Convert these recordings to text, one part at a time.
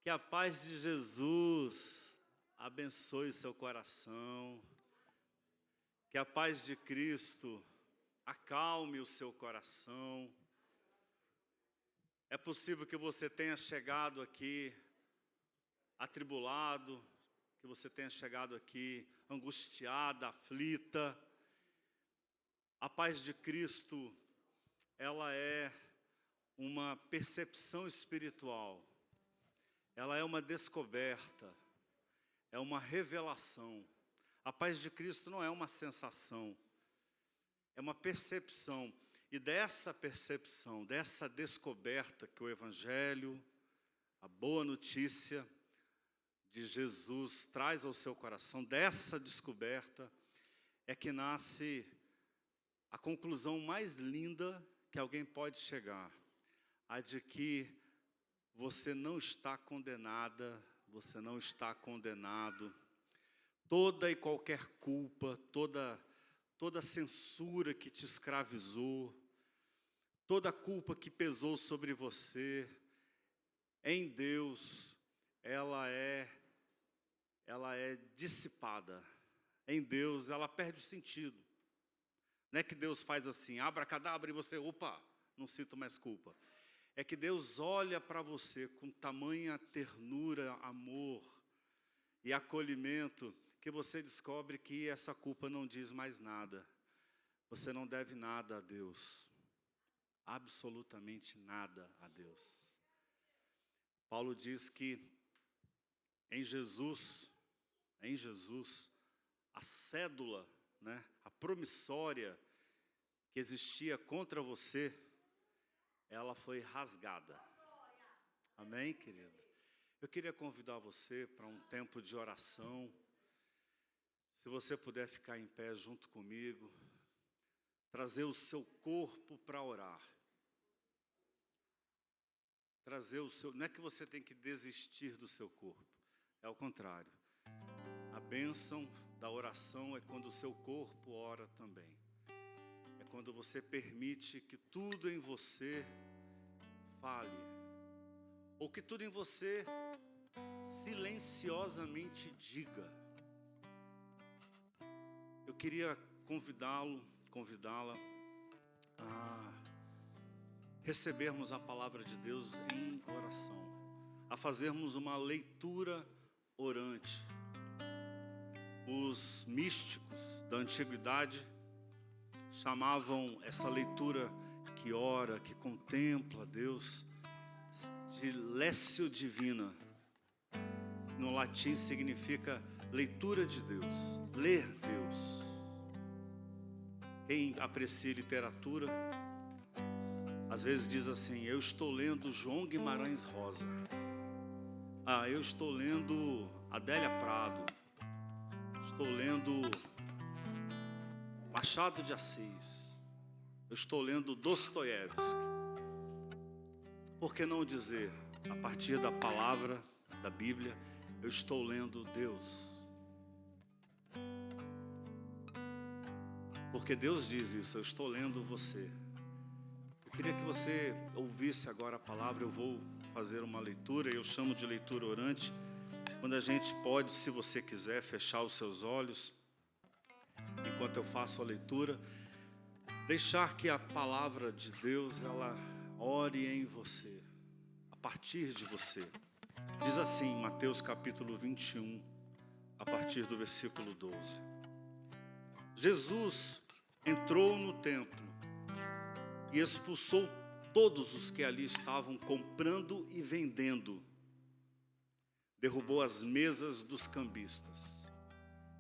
Que a paz de Jesus abençoe seu coração. Que a paz de Cristo acalme o seu coração. É possível que você tenha chegado aqui atribulado, que você tenha chegado aqui angustiada, aflita. A paz de Cristo, ela é uma percepção espiritual. Ela é uma descoberta, é uma revelação. A paz de Cristo não é uma sensação, é uma percepção. E dessa percepção, dessa descoberta que o Evangelho, a boa notícia de Jesus traz ao seu coração, dessa descoberta é que nasce a conclusão mais linda que alguém pode chegar, a de que você não está condenada, você não está condenado. Toda e qualquer culpa, toda censura que te escravizou, toda culpa que pesou sobre você, em Deus, ela é dissipada. Em Deus, ela perde o sentido. Não é que Deus faz assim, abracadabra, e você, opa, não sinto mais culpa. É que Deus olha para você com tamanha ternura, amor e acolhimento, que você descobre que essa culpa não diz mais nada. Você não deve nada a Deus, absolutamente nada a Deus. Paulo diz que em Jesus, a cédula, a promissória que existia contra você, ela foi rasgada. Amém, querido? Eu queria convidar você para um tempo de oração. Se você puder ficar em pé junto comigo, trazer o seu corpo para orar. Não é que você tem que desistir do seu corpo, é o contrário. A bênção da oração é quando o seu corpo ora também. É quando você permite que tudo em você fale, ou que tudo em você silenciosamente diga. Eu queria convidá-la a recebermos a palavra de Deus em oração, a fazermos uma leitura orante. Os místicos da antiguidade chamavam essa leitura que ora, que contempla Deus, de Lécio Divina. No latim significa leitura de Deus, ler Deus. Quem aprecia literatura, às vezes diz assim, eu estou lendo João Guimarães Rosa. Eu estou lendo Adélia Prado. Estou lendo Machado de Assis. Eu estou lendo Dostoiévski. Por que não dizer, a partir da palavra da Bíblia, eu estou lendo Deus? Porque Deus diz isso, eu estou lendo você. Eu queria que você ouvisse agora a palavra, eu vou fazer uma leitura, eu chamo de leitura orante, quando a gente pode, se você quiser, fechar os seus olhos, enquanto eu faço a leitura, deixar que a palavra de Deus, ela ore em você, a partir de você. Diz assim, Mateus capítulo 21, a partir do versículo 12. Jesus entrou no templo e expulsou todos os que ali estavam comprando e vendendo. Derrubou as mesas dos cambistas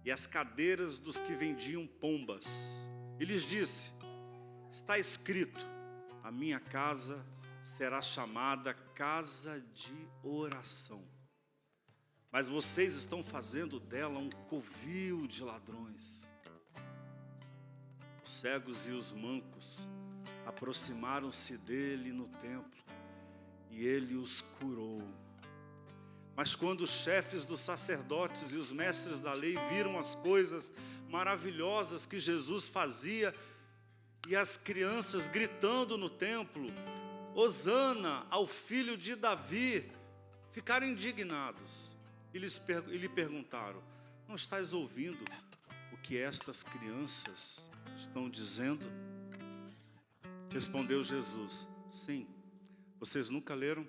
e as cadeiras dos que vendiam pombas. E lhes disse, está escrito, a minha casa será chamada casa de oração. Mas vocês estão fazendo dela um covil de ladrões. Os cegos e os mancos aproximaram-se dele no templo e ele os curou. Mas quando os chefes dos sacerdotes e os mestres da lei viram as coisas maravilhosas que Jesus fazia e as crianças gritando no templo, Hosana ao filho de Davi, ficaram indignados e lhe perguntaram: não estás ouvindo o que estas crianças estão dizendo? Respondeu Jesus: sim. Vocês nunca leram?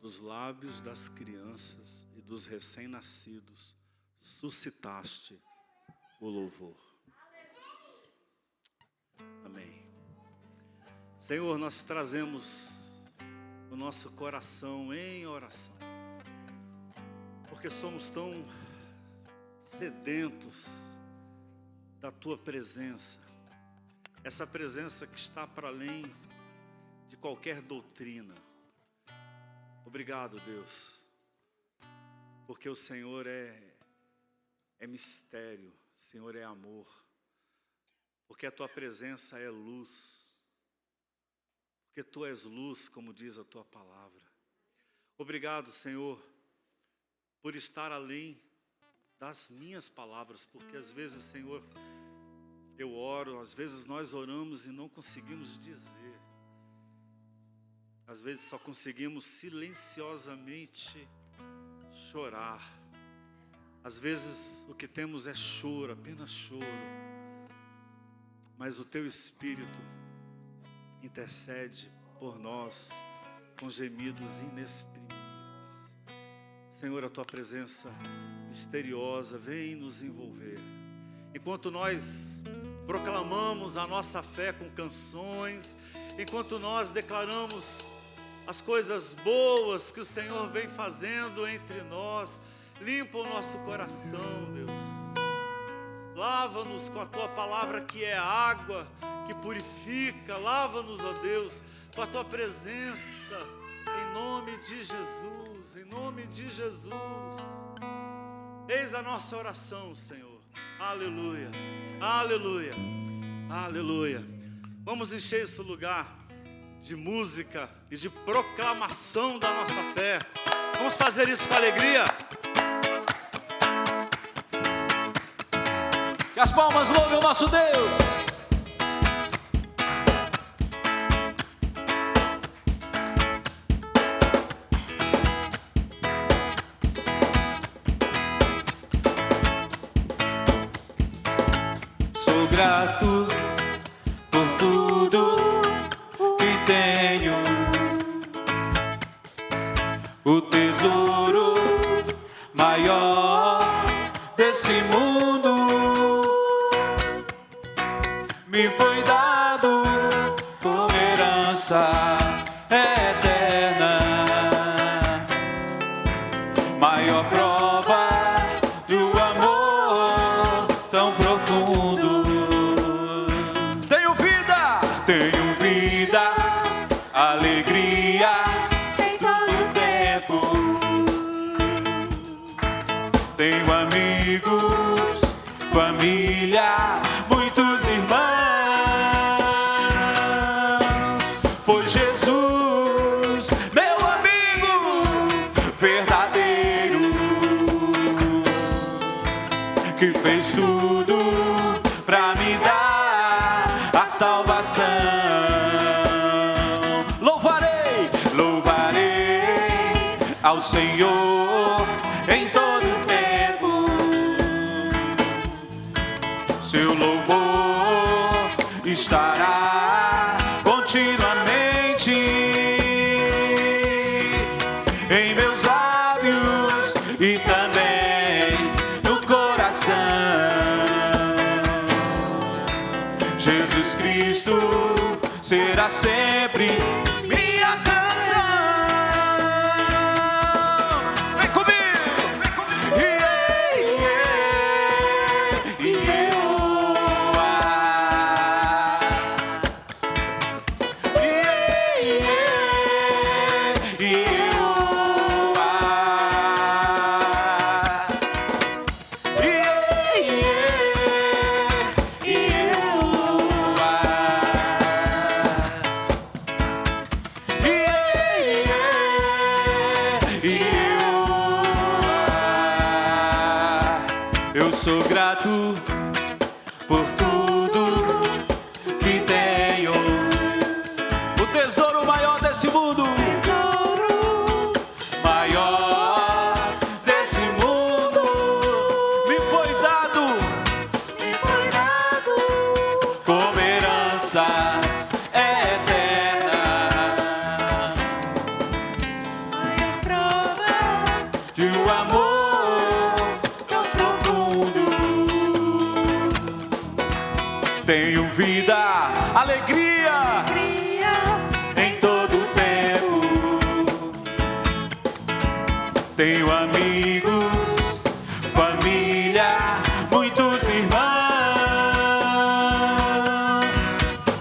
Dos lábios das crianças e dos recém-nascidos suscitaste o louvor. Amém. Senhor, nós trazemos o nosso coração em oração, porque somos tão sedentos da Tua presença, essa presença que está para além de qualquer doutrina. Obrigado, Deus, porque o Senhor é mistério, o Senhor é amor, porque a Tua presença é luz, porque Tu és luz, como diz a Tua palavra. Obrigado, Senhor, por estar além das minhas palavras, porque às vezes, Senhor, eu oro, às vezes nós oramos e não conseguimos dizer. Às vezes só conseguimos silenciosamente chorar. Às vezes o que temos é choro, apenas choro. Mas o Teu Espírito intercede por nós com gemidos inexprimíveis. Senhor, a Tua presença misteriosa vem nos envolver. Enquanto nós proclamamos a nossa fé com canções, enquanto nós declaramos as coisas boas que o Senhor vem fazendo entre nós, limpa o nosso coração, Deus. Lava-nos com a Tua palavra, que é água, que purifica. Lava-nos, ó Deus, com a Tua presença, em nome de Jesus, em nome de Jesus. Eis a nossa oração, Senhor. Aleluia, aleluia, aleluia. Vamos encher esse lugar de música e de proclamação da nossa fé. Vamos fazer isso com alegria. Que as palmas louvem o nosso Deus. Sou grato por tudo que tenho, o tesouro maior desse mundo me foi dado como herança eterna, maior prova do amor tão profundo. Tenho vida, alegria em todo tempo. Tenho amigos, família, muitos irmãos. Foi Jesus, meu amigo verdadeiro, que fez tudo pra me dar a salvação. Louvarei ao Senhor em todo tempo. Seu louvor estará continuamente em meus lábios e também no coração. Jesus Cristo será sempre minha canção. Vem comigo, vem comigo. Eu sou grato por tudo que tenho, o tesouro maior desse mundo, alegria em todo o tempo. Tenho amigos, família, muitos irmãos.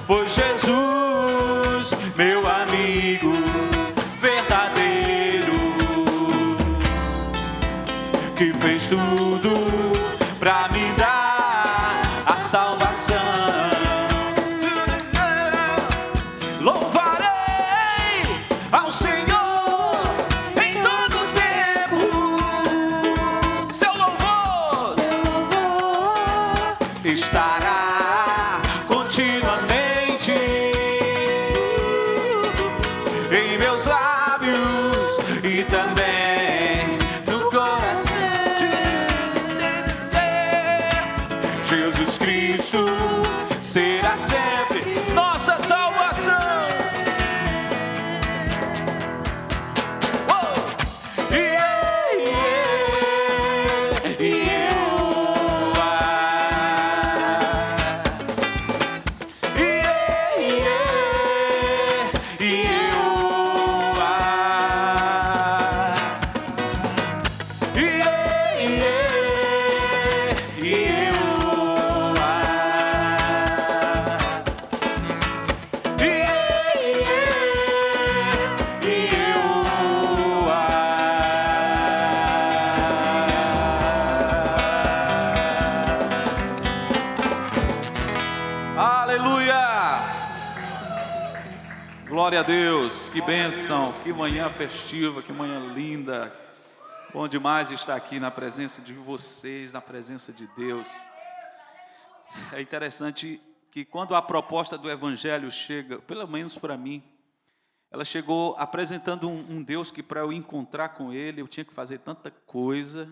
Foi Jesus, meu amigo verdadeiro, que fez tudo pra me dar a salvação. Louvarei ao Senhor em todo o tempo. Seu louvor estará continuamente em meus lábios e também no coração. Jesus Cristo será sempre nossa salvação. Oh! Yeah, yeah, yeah, oh, yeah, yeah, yeah, oh, yeah, yeah, yeah, oh. Aleluia! Glória a Deus, que bênção, que manhã festiva, que manhã linda. Bom demais estar aqui na presença de vocês, na presença de Deus. É interessante que quando a proposta do Evangelho chega, pelo menos para mim, ela chegou apresentando um Deus que para eu encontrar com Ele, eu tinha que fazer tanta coisa,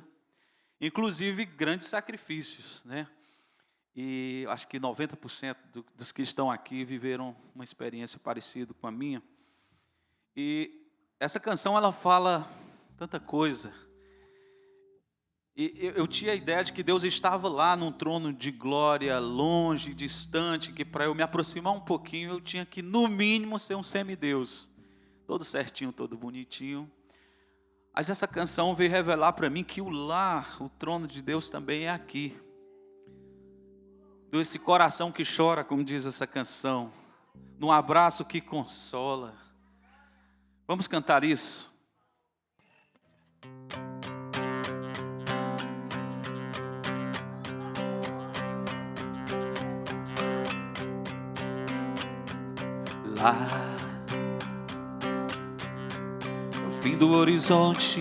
inclusive grandes sacrifícios, né? E acho que 90% dos que estão aqui viveram uma experiência parecida com a minha. E essa canção, ela fala tanta coisa. E eu tinha a ideia de que Deus estava lá num trono de glória, longe, distante, que para eu me aproximar um pouquinho, eu tinha que, no mínimo, ser um semideus. Todo certinho, todo bonitinho. Mas essa canção veio revelar para mim que o lar, o trono de Deus também é aqui. Desse coração que chora, como diz essa canção, num abraço que consola. Vamos cantar isso? Lá no fim do horizonte,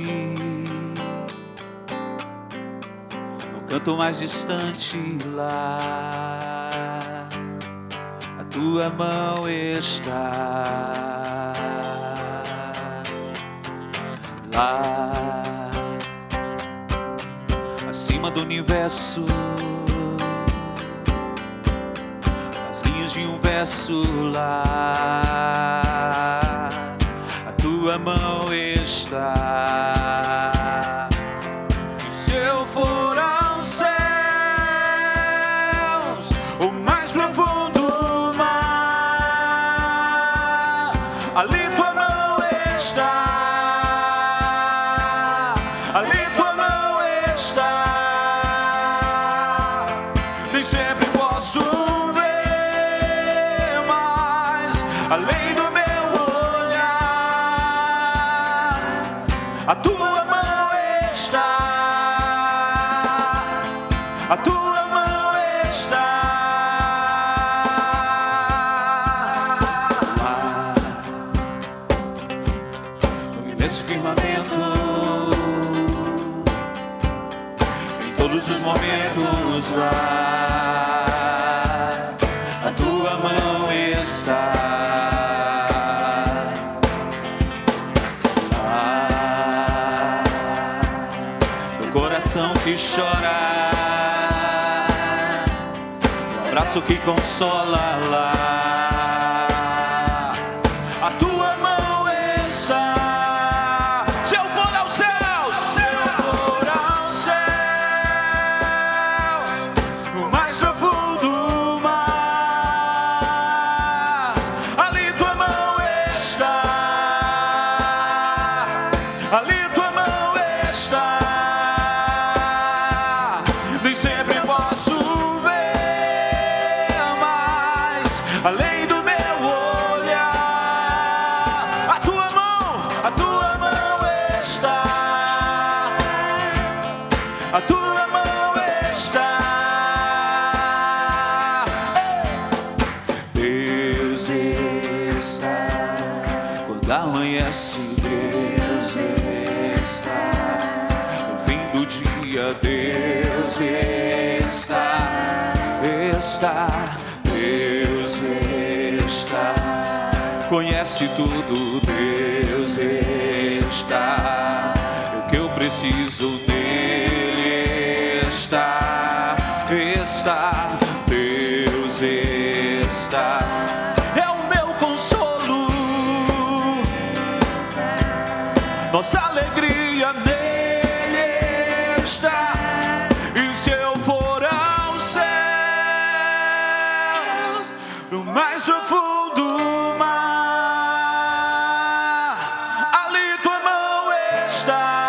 no canto mais distante, lá a tua mão está. Lá acima do universo, as linhas de um verso, lá a tua mão está. E se eu for aos céus, o mais profundo mar, ali tua mão está. Ali tua mão está. Nem sempre posso ver, mas além do meu olhar, a tua mão está. A tua mão está. Lá no imenso firmamento, todos os momentos, lá a tua mão está. Lá no coração que chora, no abraço que consola, lá a tua mão está. Se eu for aos céus, se eu for aos céus, o mais profundo mar, conhece, Deus está. No fim do dia, Deus está. Deus está. Conhece tudo, Deus está. O que eu preciso nele está. Deus está. É o meu consolo, nossa alegria nele está. E se eu for aos céus, no mais profundo do mar, ali tua mão está.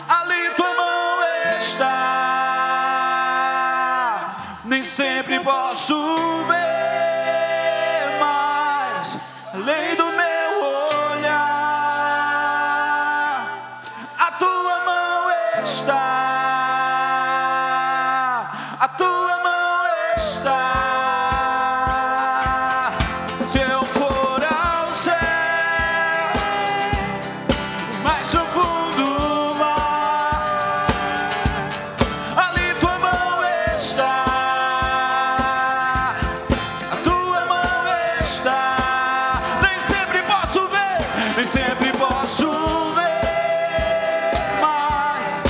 Ali tua mão está. Nem sempre posso ver, mas além do meu olhar, a tua mão está. A tua mão está. Se eu for ao céu, mais profundo do mar, ali tua mão está. A tua mão está. Nem sempre posso ver, nem sempre posso ver, mas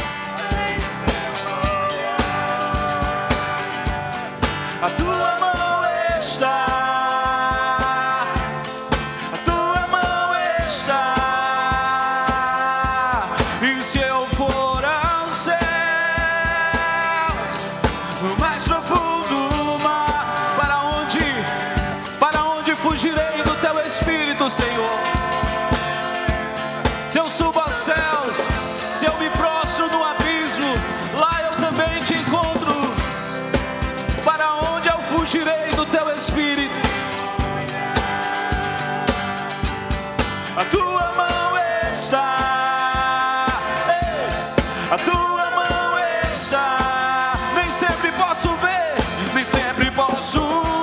a tua mão está. A tua mão está. E se eu for aos céus, no mais profundo do mar, para onde fugirei do teu Espírito, Senhor? Se eu subo aos céus, se eu me prostro no abismo, lá eu também te encontro. Para onde eu fugirei do teu Espírito? A tua mão está. A tua mão está. Nem sempre posso ver, nem sempre posso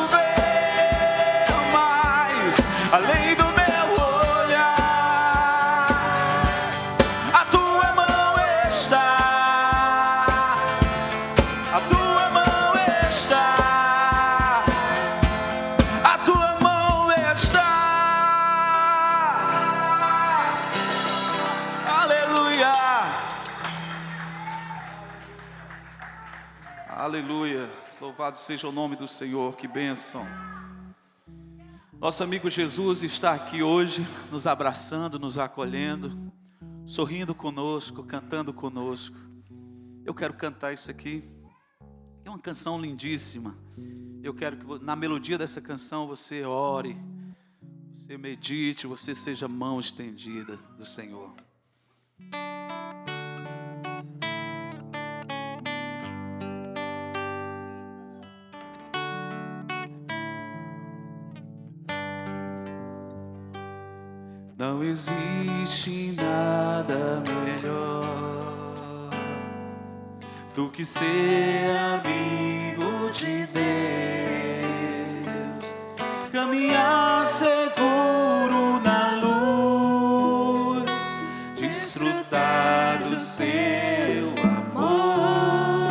ver, mas além do meu olhar, a tua mão está. A tua mão está. A tua mão está. Aleluia. Aleluia. Louvado seja o nome do Senhor. Que bênção. Nosso amigo Jesus está aqui hoje, nos abraçando, nos acolhendo, sorrindo conosco, cantando conosco. Eu quero cantar isso aqui. É uma canção lindíssima. Eu quero que na melodia dessa canção você ore, você medite, você seja mão estendida do Senhor. Não existe nada melhor do que ser amigo de Deus, caminhar seguro na luz, desfrutar do seu amor,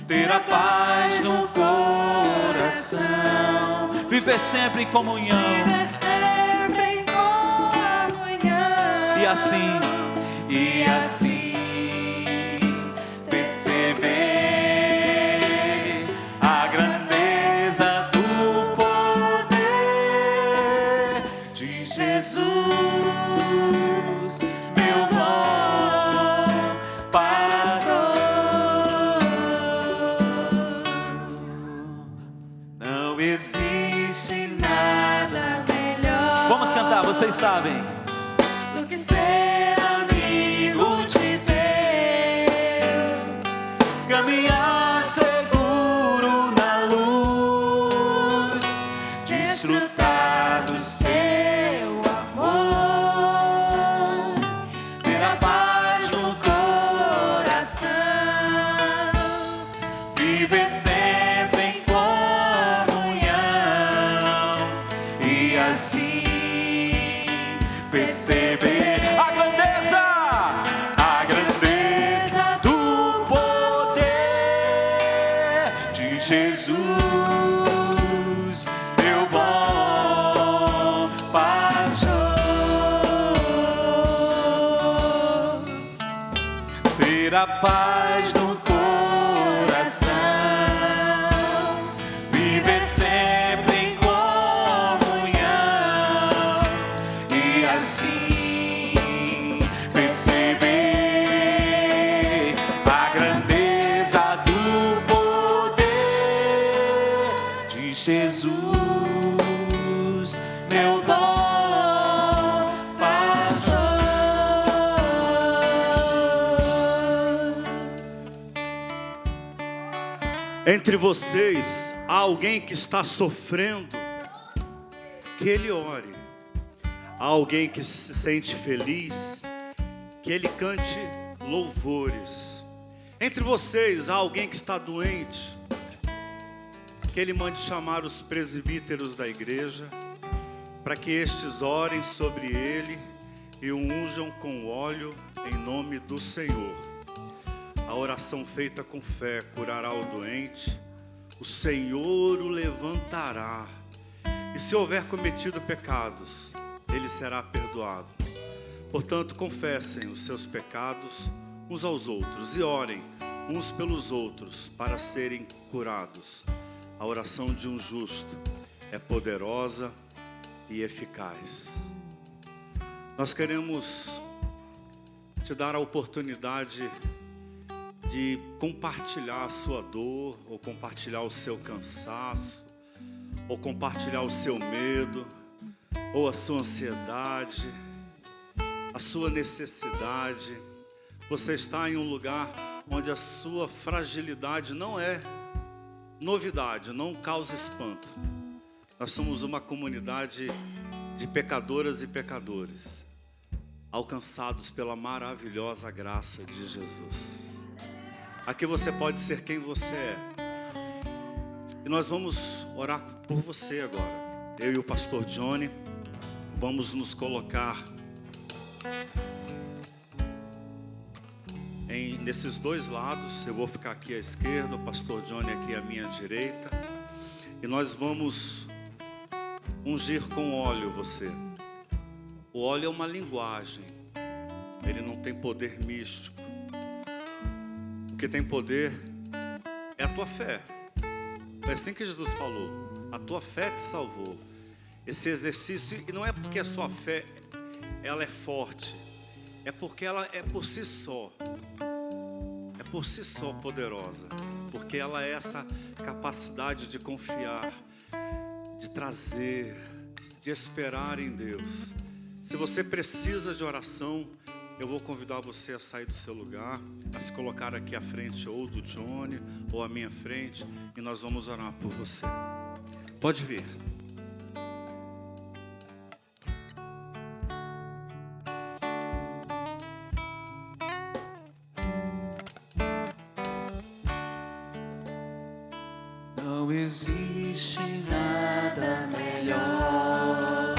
ter a paz no coração, viver sempre em comunhão. E assim perceber a grandeza do poder de Jesus, meu bom pastor. Não existe nada melhor. Vamos cantar, vocês sabem. Do que ser amigo de Deus, caminhar seguro na luz, desfrutar do seu amor, ter a paz no coração, viver sempre em comunhão e assim perceber a grandeza do poder de Jesus, meu bom pastor. Ter a paz no coração, viver sempre em comunhão e assim perceber a grandeza do poder de Jesus, meu bom pastor. Entre vocês, há alguém que está sofrendo, que ele ore. Há alguém que se sente feliz, que ele cante louvores. Entre vocês, há alguém que está doente, que ele mande chamar os presbíteros da igreja, para que estes orem sobre ele e o unjam com óleo em nome do Senhor. A oração feita com fé curará o doente, o Senhor o levantará. E se houver cometido pecados, ele será perdoado. Portanto, confessem os seus pecados uns aos outros e orem uns pelos outros para serem curados. A oração de um justo é poderosa e eficaz. Nós queremos te dar a oportunidade de compartilhar a sua dor, ou compartilhar o seu cansaço, ou compartilhar o seu medo, ou a sua ansiedade, a sua necessidade. Você está em um lugar onde a sua fragilidade não é novidade, não causa espanto. Nós somos uma comunidade de pecadoras e pecadores, alcançados pela maravilhosa graça de Jesus. Aqui você pode ser quem você é. E nós vamos orar por você agora. Eu e o pastor Johnny vamos nos colocar nesses dois lados. Eu vou ficar aqui à esquerda, o pastor Johnny aqui à minha direita. E nós vamos ungir com óleo você. O óleo é uma linguagem. Ele não tem poder místico. O que tem poder é a tua fé. Foi assim que Jesus falou: a tua fé te salvou. Esse exercício, e não é porque a sua fé ela é forte, é porque ela é por si só poderosa, porque ela é essa capacidade de confiar, de trazer, de esperar em Deus. Se você precisa de oração, eu vou convidar você a sair do seu lugar, a se colocar aqui à frente ou do Johnny ou à minha frente, e nós vamos orar por você. Pode vir. Não existe nada melhor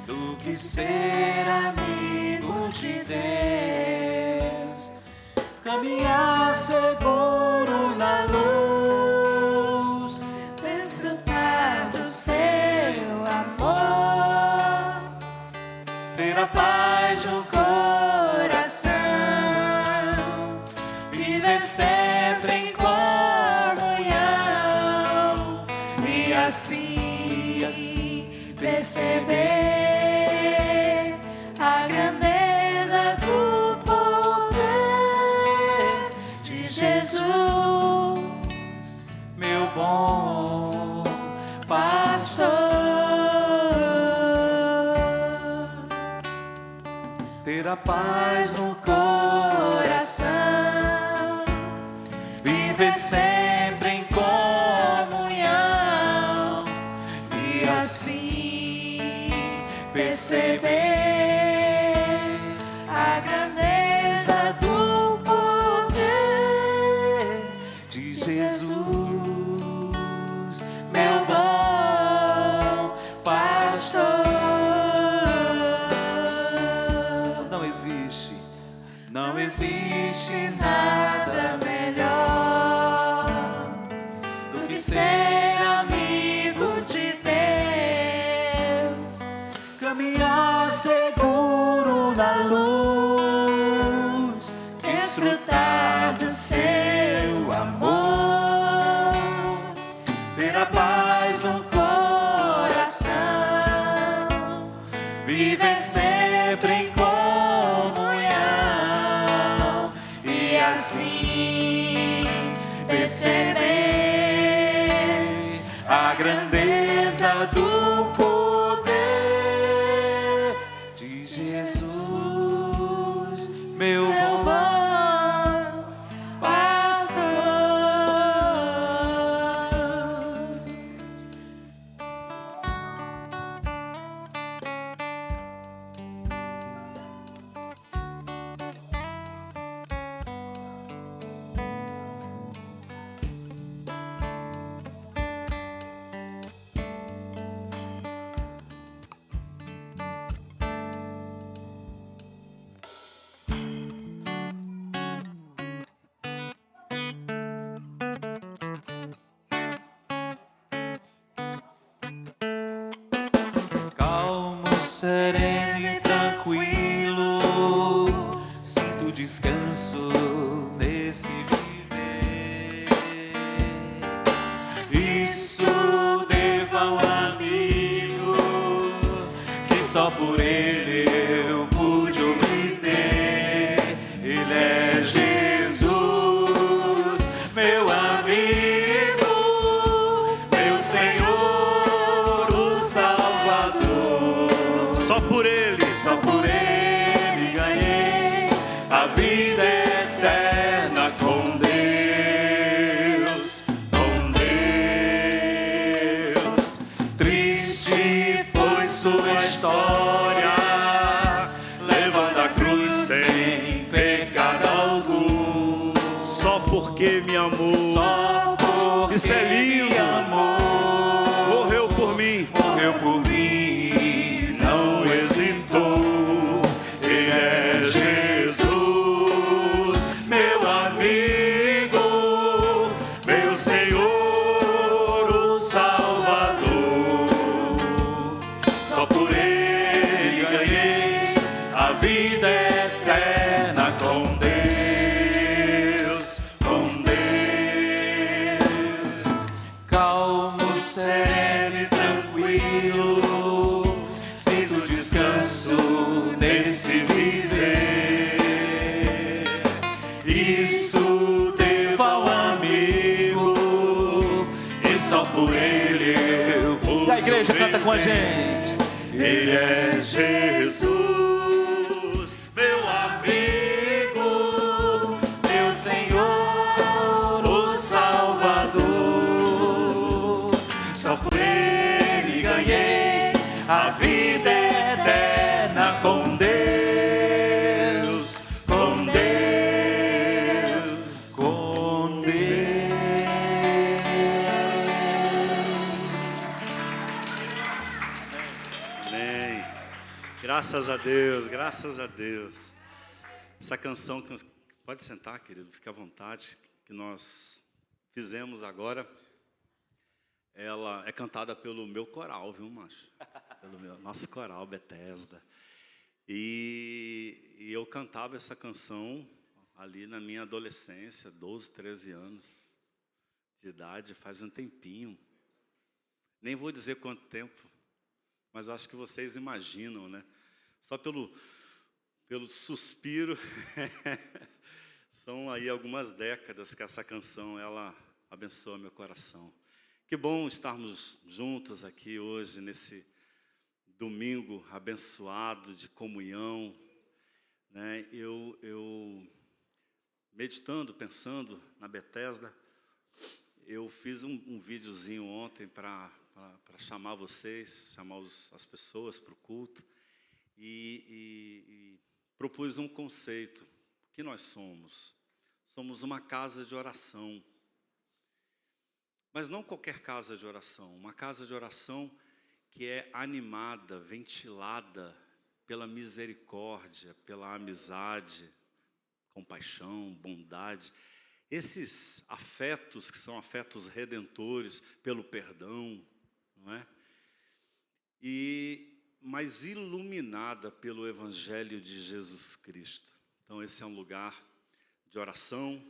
do que ser amigo de Deus, caminhar seguro na luz, desfrutar do seu amor, ter a paz no coração, viver sempre em comunhão e assim perceber a grandeza do poder de Jesus, meu bom pastor. Ter a paz no coração, viver sempre em comunhão e assim perceber a grandeza do poder de Jesus, meu bom pastor. existe nada melhor do que ser amigo de Deus, caminhar seguro na luz, desfrutar do seu amor, ter a paz no coração, viver sempre em comunhão e assim perceber a grandeza do poder de Jesus, meu bom pastor. Calmo, sereno e tranquilo, sinto descanso nesse viver. Isso devo a um amigo que só por ele eu pude obter. Ele é Jesus, meu amigo, meu Senhor, o Salvador. Só por ele ganhei a vida eterna com Deus, com Deus. Triste foi sua história, levando a cruz sem pecado algum. só porque me amou. Só porque Isso é lindo. me amou, Morreu por mim. morreu por mim, não hesitou. Ele é Jesus, meu amigo, meu Senhor, o Salvador. Só por ele ganhei a vida eterna com Deus, com Deus. Calmo, sereno e tranquilo, sinto descanso nesse viver. Isso devo ao amigo, e só por ele eu pude. E a igreja canta com a gente. Ele é Jesus, meu amigo, meu Senhor, o Salvador. Só por ele ganhei a vida eterna com Deus, com Deus, com Deus. Amém. Graças a Deus, graças a Deus. Essa canção que pode sentar, querido, fique à vontade, que nós fizemos agora, ela é cantada pelo meu coral, viu, macho? Pelo nosso coral Bethesda. E eu cantava essa canção ali na minha adolescência, 12, 13 anos de idade, faz um tempinho. Nem vou dizer quanto tempo, mas eu acho que vocês imaginam, né? Só pelo suspiro, são aí algumas décadas que essa canção, ela abençoa meu coração. Que bom estarmos juntos aqui hoje, nesse domingo abençoado de comunhão, né? Eu meditando, pensando na Bethesda, eu fiz um videozinho ontem para chamar vocês, chamar as pessoas para o culto, e propus um conceito. O que nós somos? Somos uma casa de oração. Mas não qualquer casa de oração, uma casa de oração que é animada, ventilada pela misericórdia, pela amizade compaixão, bondade, esses afetos que são afetos redentores pelo perdão, não é? Mas iluminada pelo Evangelho de Jesus Cristo. Então esse é um lugar de oração,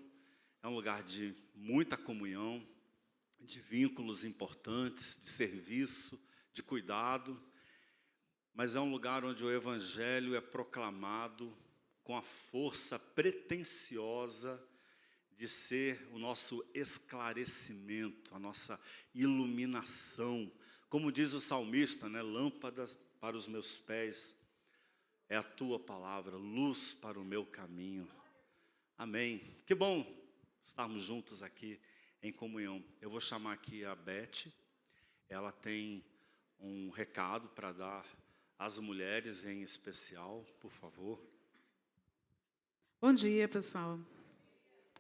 é um lugar de muita comunhão, de vínculos importantes, de serviço, de cuidado, mas é um lugar onde o Evangelho é proclamado com a força pretensiosa de ser o nosso esclarecimento, a nossa iluminação. Como diz o salmista, né? Lâmpada para os meus pés é a tua palavra, luz para o meu caminho. Amém. Que bom estarmos juntos aqui em comunhão. Eu vou chamar aqui a Beth. Ela tem um recado para dar às mulheres em especial, por favor. Bom dia, pessoal.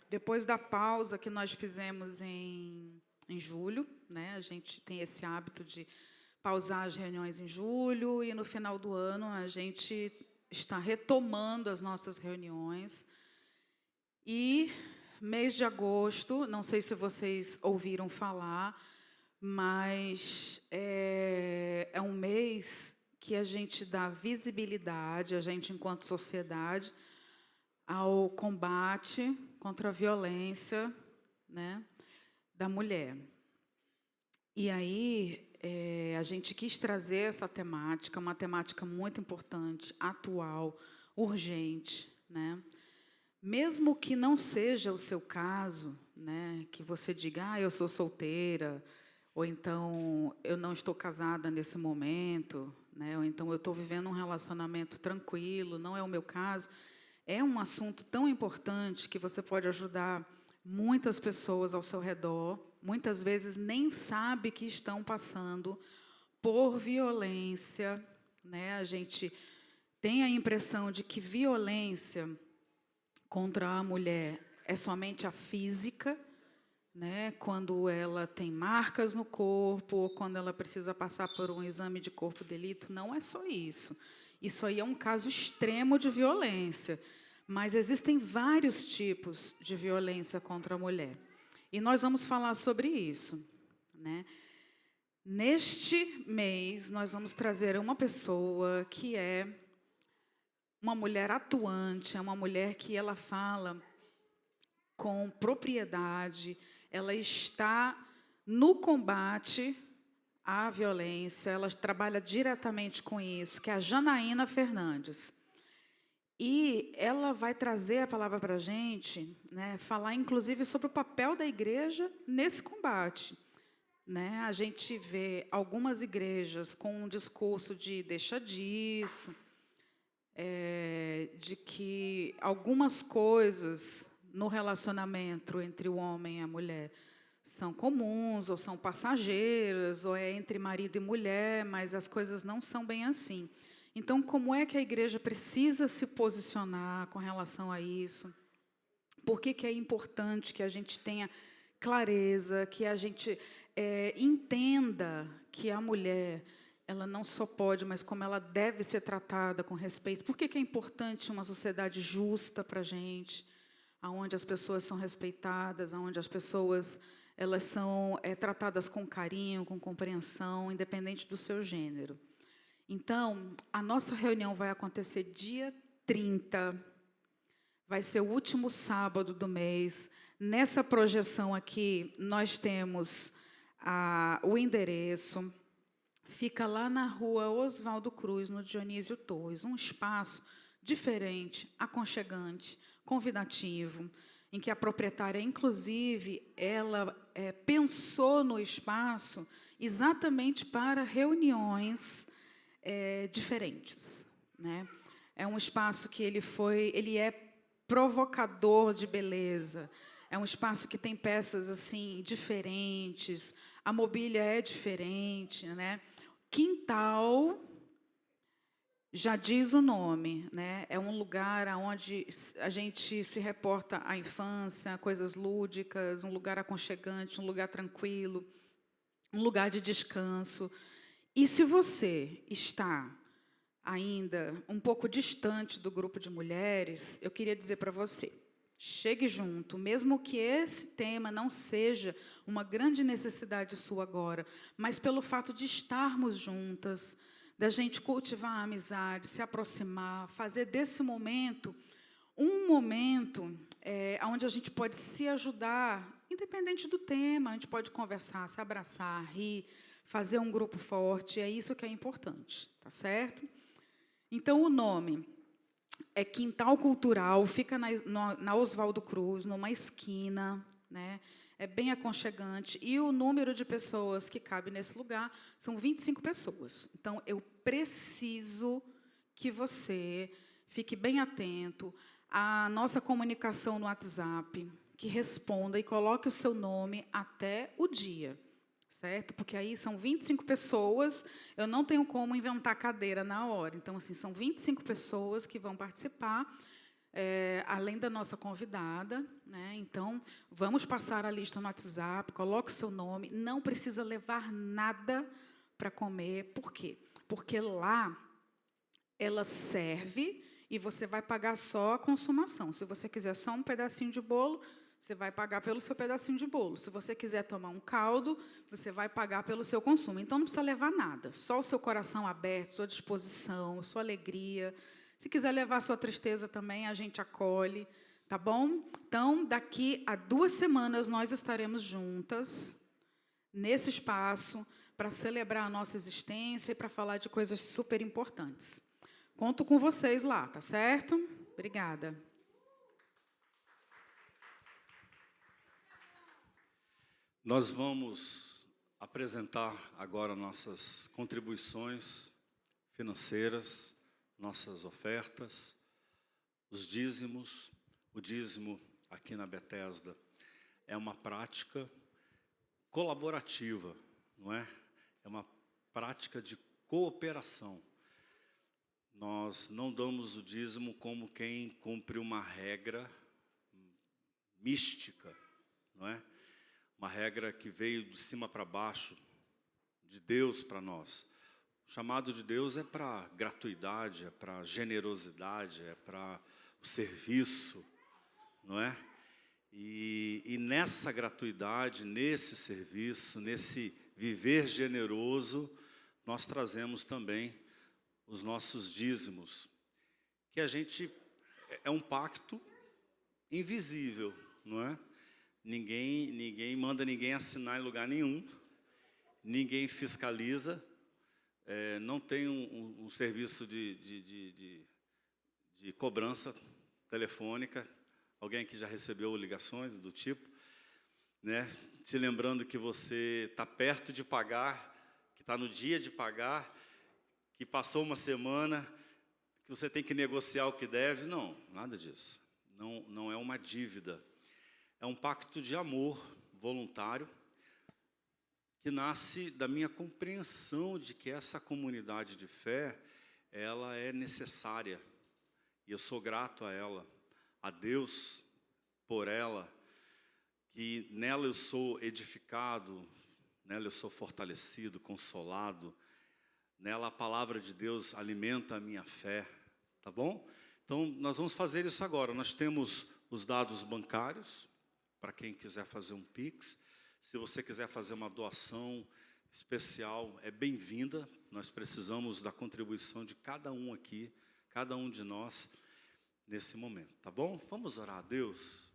Depois da pausa que nós fizemos em julho, né, a gente tem esse hábito de pausar as reuniões em julho e no final do ano a gente está retomando as nossas reuniões. E mês de agosto, não sei se vocês ouviram falar, mas é um mês que a gente dá visibilidade, a gente enquanto sociedade, ao combate contra a violência, né, da mulher. E aí, a gente quis trazer essa temática, uma temática muito importante, atual, urgente, né? Mesmo que não seja o seu caso, né, que você diga, eu sou solteira, ou então eu não estou casada nesse momento, né, ou então eu estou vivendo um relacionamento tranquilo, não é o meu caso. É um assunto tão importante que você pode ajudar muitas pessoas ao seu redor, muitas vezes nem sabe que estão passando por violência, né? A gente tem a impressão de que violência contra a mulher é somente a física, né? Quando ela tem marcas no corpo, ou quando ela precisa passar por um exame de corpo de delito, não é só isso. Isso aí é um caso extremo de violência. Mas existem vários tipos de violência contra a mulher. E nós vamos falar sobre isso, né? Neste mês, nós vamos trazer uma pessoa que é uma mulher atuante, é uma mulher que ela fala com propriedade, ela está no combate à violência, ela trabalha diretamente com isso, que é a Janaína Fernandes. E ela vai trazer a palavra para a gente, né, falar inclusive sobre o papel da igreja nesse combate. Né? A gente vê algumas igrejas com um discurso de deixa disso, de que algumas coisas no relacionamento entre o homem e a mulher são comuns, ou são passageiras, ou é entre marido e mulher, mas as coisas não são bem assim. Então, como é que a igreja precisa se posicionar com relação a isso? Por que é importante que a gente tenha clareza, que a gente entenda que a mulher, ela não só pode, mas como ela deve ser tratada com respeito? Por que é importante uma sociedade justa para a gente, onde as pessoas são respeitadas, onde as pessoas elas são tratadas com carinho, com compreensão, independente do seu gênero? Então, a nossa reunião vai acontecer dia 30, vai ser o último sábado do mês. Nessa projeção aqui, nós temos o endereço, fica lá na rua Oswaldo Cruz, no Dionísio Torres, um espaço diferente, aconchegante, convidativo, em que a proprietária, inclusive, ela pensou no espaço exatamente para reuniões diferentes, né? É um espaço que ele é provocador de beleza. É um espaço que tem peças assim diferentes. A mobília é diferente, né? Quintal, já diz o nome, né? É um lugar onde a gente se reporta à infância, coisas lúdicas, um lugar aconchegante, um lugar tranquilo, um lugar de descanso. E se você está ainda um pouco distante do grupo de mulheres, eu queria dizer para você, chegue junto, mesmo que esse tema não seja uma grande necessidade sua agora, mas pelo fato de estarmos juntas, da gente cultivar a amizade, se aproximar, fazer desse momento um momento onde a gente pode se ajudar, independente do tema, a gente pode conversar, se abraçar, rir, fazer um grupo forte, é isso que é importante, tá certo? Então, o nome é Quintal Cultural, fica na Oswaldo Cruz, numa esquina, né? É bem aconchegante, e o número de pessoas que cabe nesse lugar são 25 pessoas. Então, eu preciso que você fique bem atento à nossa comunicação no WhatsApp, que responda e coloque o seu nome até o dia, certo? Porque aí são 25 pessoas, eu não tenho como inventar cadeira na hora. Então, assim, são 25 pessoas que vão participar, além da nossa convidada, né? Então, vamos passar a lista no WhatsApp, coloque o seu nome, não precisa levar nada para comer. Por quê? Porque lá ela serve e você vai pagar só a consumação. Se você quiser só um pedacinho de bolo, você vai pagar pelo seu pedacinho de bolo. Se você quiser tomar um caldo, você vai pagar pelo seu consumo. Então, não precisa levar nada, só o seu coração aberto, sua disposição, sua alegria. Se quiser levar sua tristeza também, a gente acolhe, tá bom? Então, daqui a 2 semanas, nós estaremos juntas, nesse espaço, para celebrar a nossa existência e para falar de coisas super importantes. Conto com vocês lá, tá certo? Obrigada. Nós vamos apresentar agora nossas contribuições financeiras, nossas ofertas, os dízimos. O dízimo aqui na Bethesda é uma prática colaborativa, não é? É uma prática de cooperação. Nós não damos o dízimo como quem cumpre uma regra mística, não é? Uma regra que veio de cima para baixo, de Deus para nós. O chamado de Deus é para gratuidade, é para generosidade, é para o serviço, não é? E nessa gratuidade, nesse serviço, nesse viver generoso, nós trazemos também os nossos dízimos, que a gente é um pacto invisível, não é? Ninguém manda ninguém assinar em lugar nenhum, ninguém fiscaliza, não tem um serviço de cobrança telefônica. Alguém aqui já recebeu ligações do tipo, né? Te lembrando que você está perto de pagar, que está no dia de pagar, que passou uma semana, que você tem que negociar o que deve. Não, nada disso. Não é uma dívida. É um pacto de amor voluntário que nasce da minha compreensão de que essa comunidade de fé, ela é necessária. E eu sou grato a ela, a Deus por ela, que nela eu sou edificado, nela eu sou fortalecido, consolado. Nela a palavra de Deus alimenta a minha fé, tá bom? Então, nós vamos fazer isso agora. Nós temos os dados bancários, para quem quiser fazer um Pix. Se você quiser fazer uma doação especial, é bem-vinda. Nós precisamos da contribuição de cada um aqui, cada um de nós, nesse momento, tá bom? Vamos orar a Deus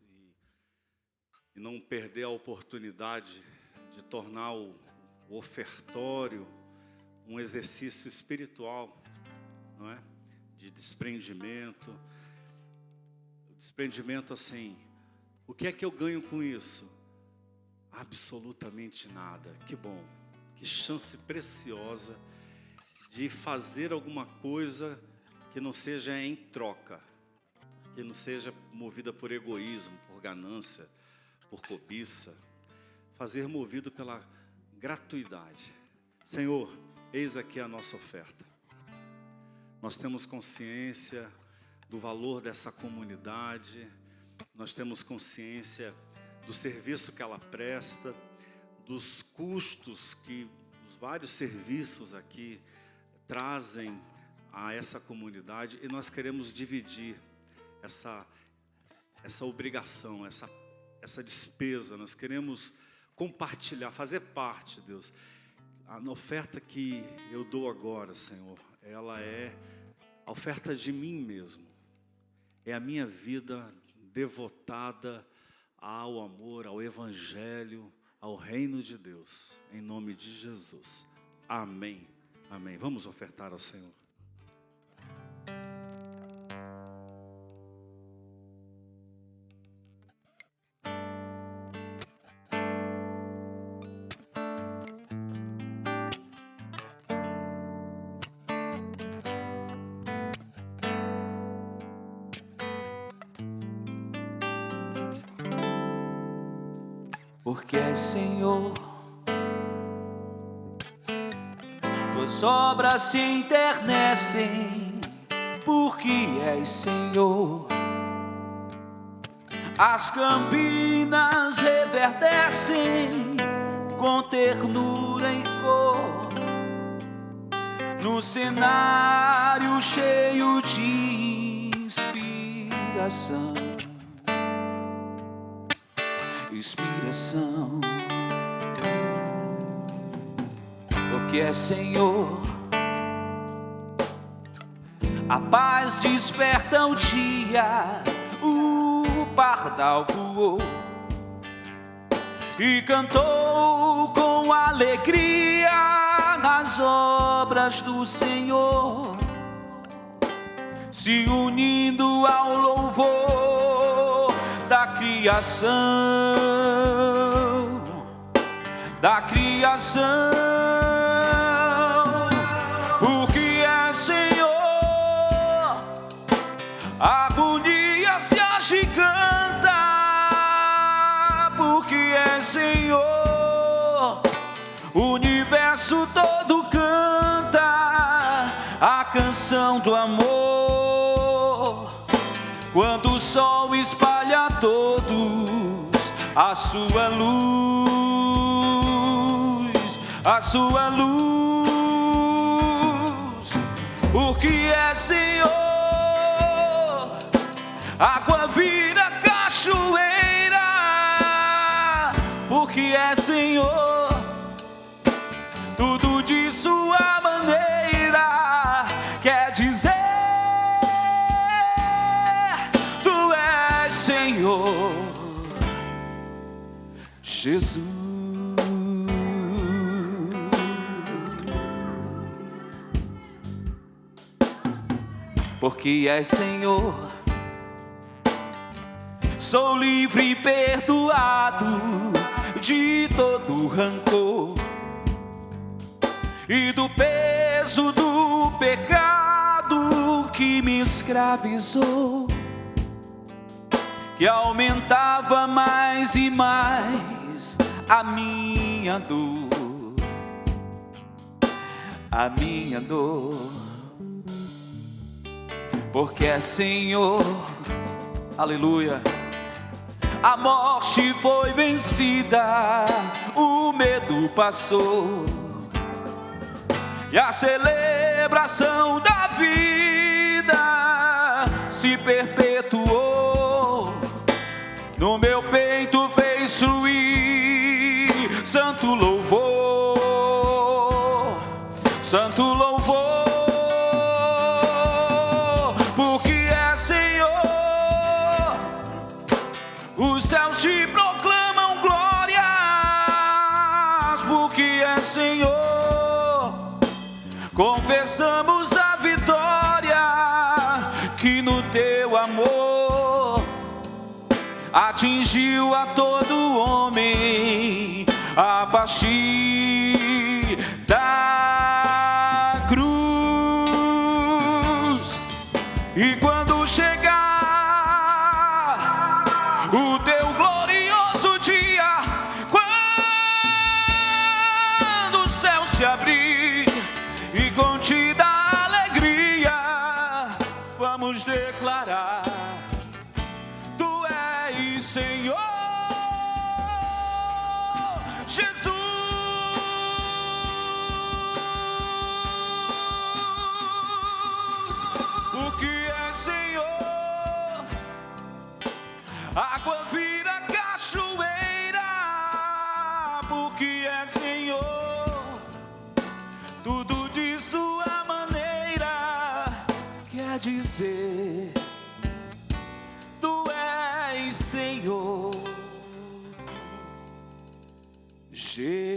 e não perder a oportunidade de tornar o ofertório um exercício espiritual, não é? De desprendimento. O desprendimento assim, o que é que eu ganho com isso? Absolutamente nada. Que bom, que chance preciosa de fazer alguma coisa que não seja em troca, que não seja movida por egoísmo, por ganância, por cobiça. Fazer movido pela gratuidade. Senhor, eis aqui a nossa oferta. Nós temos consciência do valor dessa comunidade, nós temos consciência do serviço que ela presta, dos custos que os vários serviços aqui trazem a essa comunidade e nós queremos dividir essa obrigação, essa despesa. Nós queremos compartilhar, fazer parte, Deus. A oferta que eu dou agora, Senhor, ela é a oferta de mim mesmo. É a minha vida devotada ao amor, ao Evangelho, ao reino de Deus. Em nome de Jesus. Amém. Amém. Vamos ofertar ao Senhor. Porque és Senhor, tuas obras se enternecem, porque és Senhor. As campinas reverdecem com ternura em cor, no cenário cheio de inspiração. Inspiração, porque é Senhor, a paz desperta o dia, o pardal voou e cantou com alegria nas obras do Senhor, se unindo ao louvor da criação, da criação, porque é Senhor, a agonia se agiganta, porque é Senhor, o universo todo canta a canção do amor, quando o sol espalha a todos a sua luz, a sua luz, porque é Senhor, água vira cachoeira, porque é Senhor, tudo de sua maneira, quer dizer, tu és Senhor, Jesus. Porque és Senhor, sou livre e perdoado de todo rancor e do peso do pecado que me escravizou, que aumentava mais e mais a minha dor, a minha dor. Porque é Senhor, aleluia, a morte foi vencida, o medo passou e a celebração da vida se perpetuou. No meu peito fez fluir santo louvor, santo louvor, porque é Senhor, os céus te proclamam glórias, porque é Senhor, confessamos a vitória que no teu amor atingiu a todo homem a partir da cruz. E quando chegar o teu glorioso dia, quando o céu se abrir e contida alegria, vamos declarar: tu és Senhor, Jesus. água vira cachoeira, porque é Senhor, tudo de sua maneira, quer dizer, tu és Senhor, Jesus.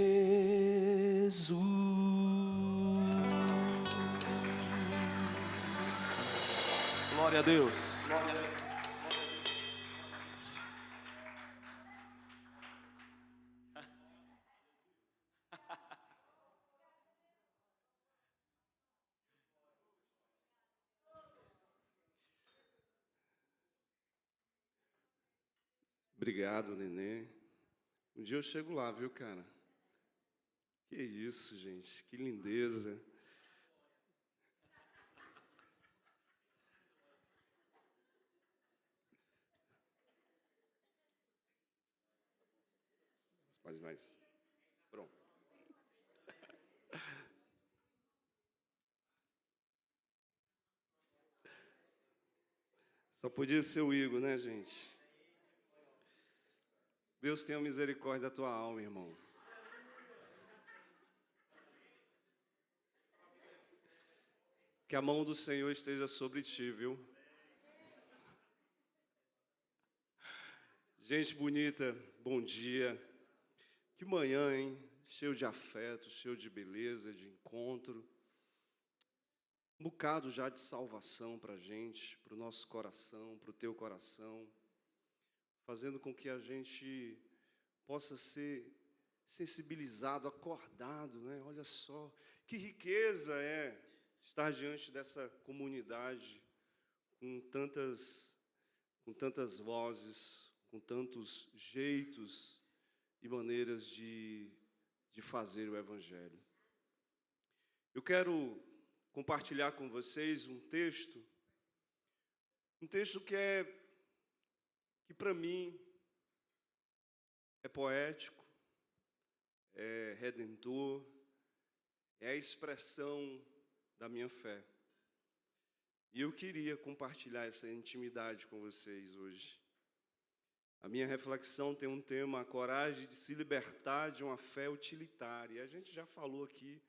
Glória a Deus. Glória a Deus. Obrigado, Nenê. Um dia eu chego lá, viu, cara? Que isso, gente, que lindeza. Mais. Pronto. Só podia ser o Igor, né, gente? Deus tenha misericórdia da tua alma, irmão. Que a mão do Senhor esteja sobre ti, viu? Gente bonita, bom dia. Que manhã, hein? Cheio de afeto, cheio de beleza, de encontro. Um bocado já de salvação para a gente, para o nosso coração, para o teu coração. Fazendo com que a gente possa ser sensibilizado, acordado, né? Olha só, que riqueza é estar diante dessa comunidade com tantas vozes, com tantos jeitos e maneiras de fazer o Evangelho. Eu quero compartilhar com vocês um texto que para mim é poético, é redentor, é a expressão da minha fé. E eu queria compartilhar essa intimidade com vocês hoje. A minha reflexão tem um tema: a coragem de se libertar de uma fé utilitária. A gente já falou aqui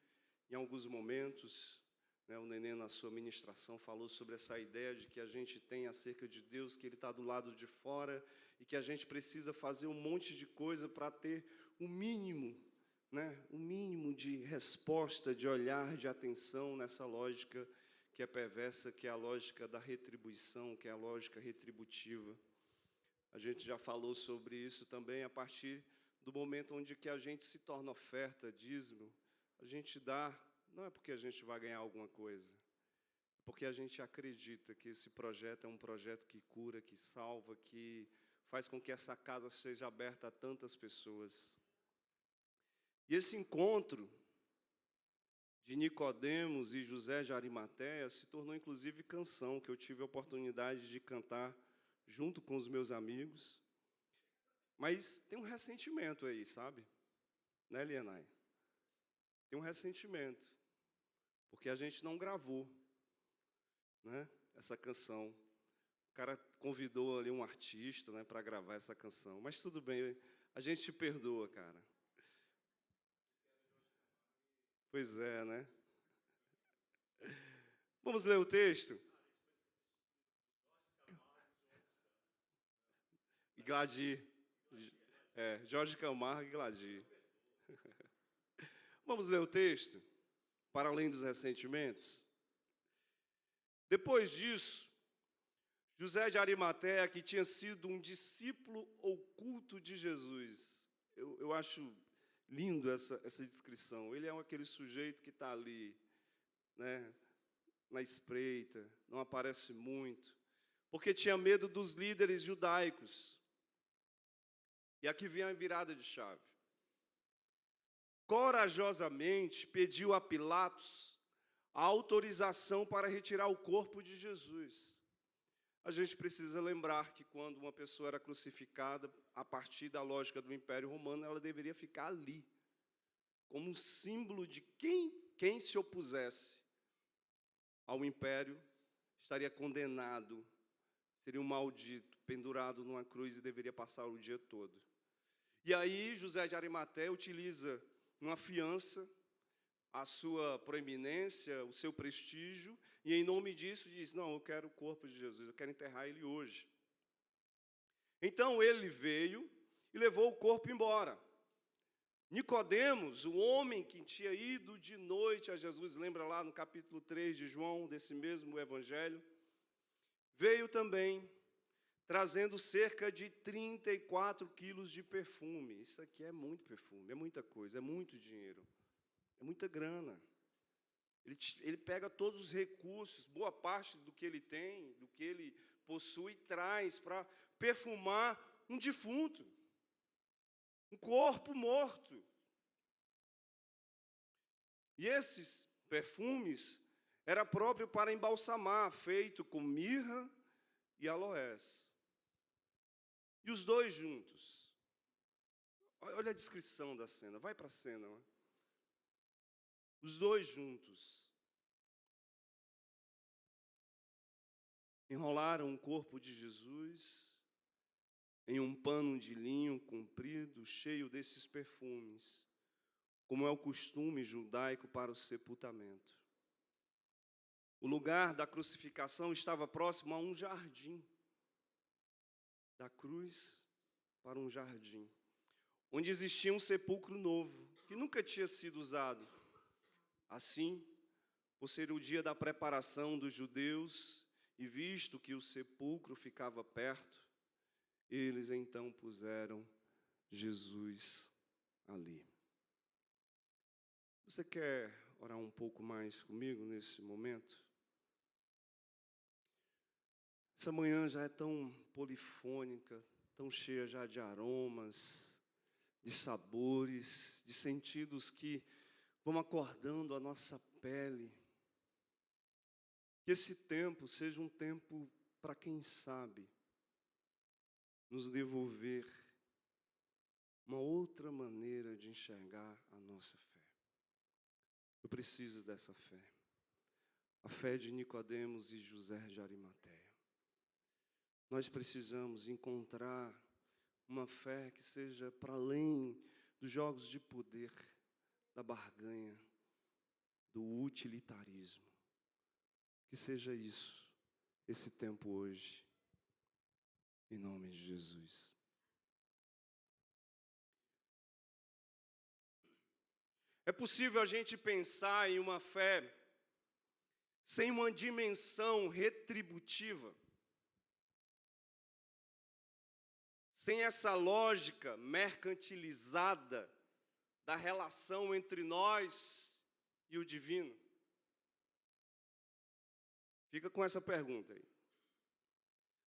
em alguns momentos, né, o Nenê na sua ministração falou sobre essa ideia de que a gente tem acerca de Deus, que Ele está do lado de fora e que a gente precisa fazer um monte de coisa para ter o mínimo, né, o mínimo de resposta, de olhar, de atenção nessa lógica que é perversa, que é a lógica da retribuição, que é a lógica retributiva. A gente já falou sobre isso também a partir do momento onde que a gente se torna oferta, dízimo. A gente dá, não é porque a gente vai ganhar alguma coisa, é porque a gente acredita que esse projeto é um projeto que cura, que salva, que faz com que essa casa seja aberta a tantas pessoas. E esse encontro de Nicodemos e José de Arimateia se tornou, inclusive, canção, que eu tive a oportunidade de cantar junto com os meus amigos. Mas tem um ressentimento aí, sabe? Né, Lianai? Tem um ressentimento, porque a gente não gravou, né, essa canção. O cara convidou ali um artista, né, para gravar essa canção. Mas tudo bem, a gente te perdoa, cara. Pois é, né? Vamos ler o texto? Gladir. Jorge Camargo e Gladir. Vamos ler o texto? Para além dos ressentimentos. Depois disso, José de Arimateia, que tinha sido um discípulo oculto de Jesus. Eu acho lindo essa descrição. Ele é aquele sujeito que está ali, né, na espreita, não aparece muito, porque tinha medo dos líderes judaicos. E aqui vem a virada de chave. Corajosamente pediu a Pilatos a autorização para retirar o corpo de Jesus. A gente precisa lembrar que quando uma pessoa era crucificada, a partir da lógica do Império Romano, ela deveria ficar ali, como um símbolo de quem se opusesse ao Império estaria condenado, seria um maldito, pendurado numa cruz e deveria passar o dia todo. E aí José de Arimateia utiliza uma fiança, a sua proeminência, o seu prestígio, e em nome disso diz, não, eu quero o corpo de Jesus, eu quero enterrar ele hoje. Então ele veio e levou o corpo embora. Nicodemos, o homem que tinha ido de noite a Jesus, lembra lá no capítulo 3 de João, desse mesmo evangelho, veio também trazendo cerca de 34 quilos de perfume. Isso aqui é muito perfume, é muita coisa, é muito dinheiro, é muita grana. Ele pega todos os recursos, boa parte do que ele tem, do que ele possui, e traz para perfumar um defunto, um corpo morto. E esses perfumes era próprio para embalsamar, feito com mirra e aloés. E os dois juntos. Olha a descrição da cena, vai para a cena. Né? Os dois juntos enrolaram o corpo de Jesus em um pano de linho comprido, cheio desses perfumes, como é o costume judaico para o sepultamento. O lugar da crucificação estava próximo a um jardim, da cruz para um jardim, onde existia um sepulcro novo, que nunca tinha sido usado. Assim, por ser o dia da preparação dos judeus, e visto que o sepulcro ficava perto, eles então puseram Jesus ali. Você quer orar um pouco mais comigo nesse momento? Essa manhã já é tão polifônica, tão cheia já de aromas, de sabores, de sentidos que vão acordando a nossa pele. Que esse tempo seja um tempo para quem sabe nos devolver uma outra maneira de enxergar a nossa fé. Eu preciso dessa fé. A fé de Nicodemos e José de Arimateia. Nós precisamos encontrar uma fé que seja para além dos jogos de poder, da barganha, do utilitarismo. Que seja isso, esse tempo hoje, em nome de Jesus. É possível a gente pensar em uma fé sem uma dimensão retributiva, sem essa lógica mercantilizada da relação entre nós e o divino? Fica com essa pergunta aí.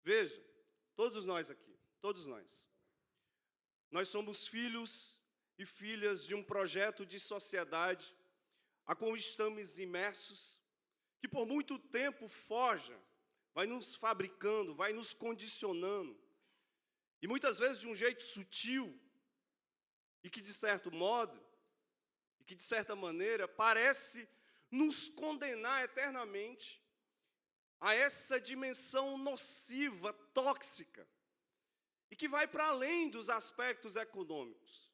Veja, todos nós aqui, todos nós somos filhos e filhas de um projeto de sociedade a qual estamos imersos, que por muito tempo forja, vai nos fabricando, vai nos condicionando, e muitas vezes de um jeito sutil, e que de certo modo, e que de certa maneira, parece nos condenar eternamente a essa dimensão nociva, tóxica, e que vai para além dos aspectos econômicos.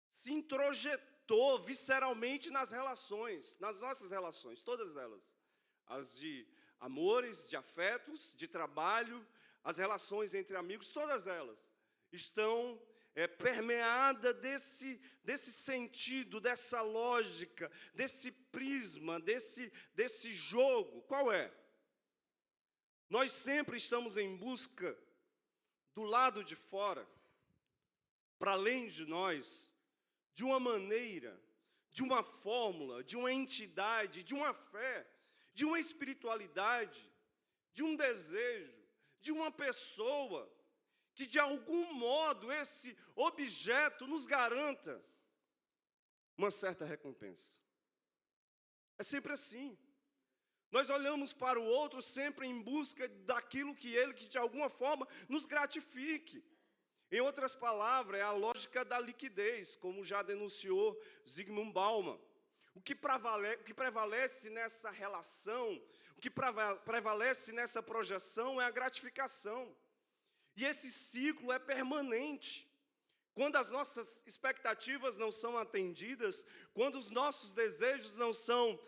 Se introjetou visceralmente nas relações, nas nossas relações, todas elas. As de amores, de afetos, de trabalho, as relações entre amigos, todas elas estão permeadas desse sentido, dessa lógica, desse prisma, desse jogo. Qual é? Nós sempre estamos em busca do lado de fora, para além de nós, de uma maneira, de uma fórmula, de uma entidade, de uma fé, de uma espiritualidade, de um desejo, de uma pessoa, que de algum modo esse objeto nos garanta uma certa recompensa. É sempre assim. Nós olhamos para o outro sempre em busca daquilo que ele, que de alguma forma, nos gratifique. Em outras palavras, é a lógica da liquidez, como já denunciou Zygmunt Bauman. O que prevalece nessa relação, o que prevalece nessa projeção é a gratificação. E esse ciclo é permanente. Quando as nossas expectativas não são atendidas, quando os nossos desejos não são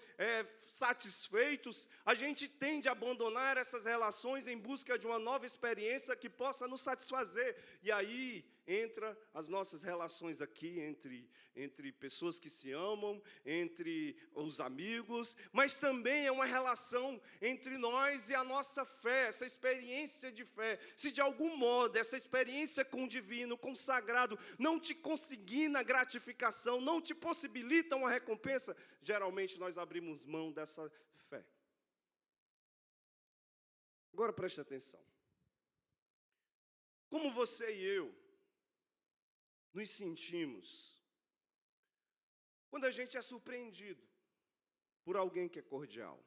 satisfeitos, a gente tende a abandonar essas relações em busca de uma nova experiência que possa nos satisfazer. E aí entra as nossas relações aqui entre pessoas que se amam, entre os amigos, mas também é uma relação entre nós e a nossa fé, essa experiência de fé. Se de algum modo essa experiência com o divino, com o sagrado, não te consigna gratificação, não te possibilita uma recompensa, geralmente nós abrimos mão dessa fé. Agora preste atenção. Como você e eu nos sentimos quando a gente é surpreendido por alguém que é cordial?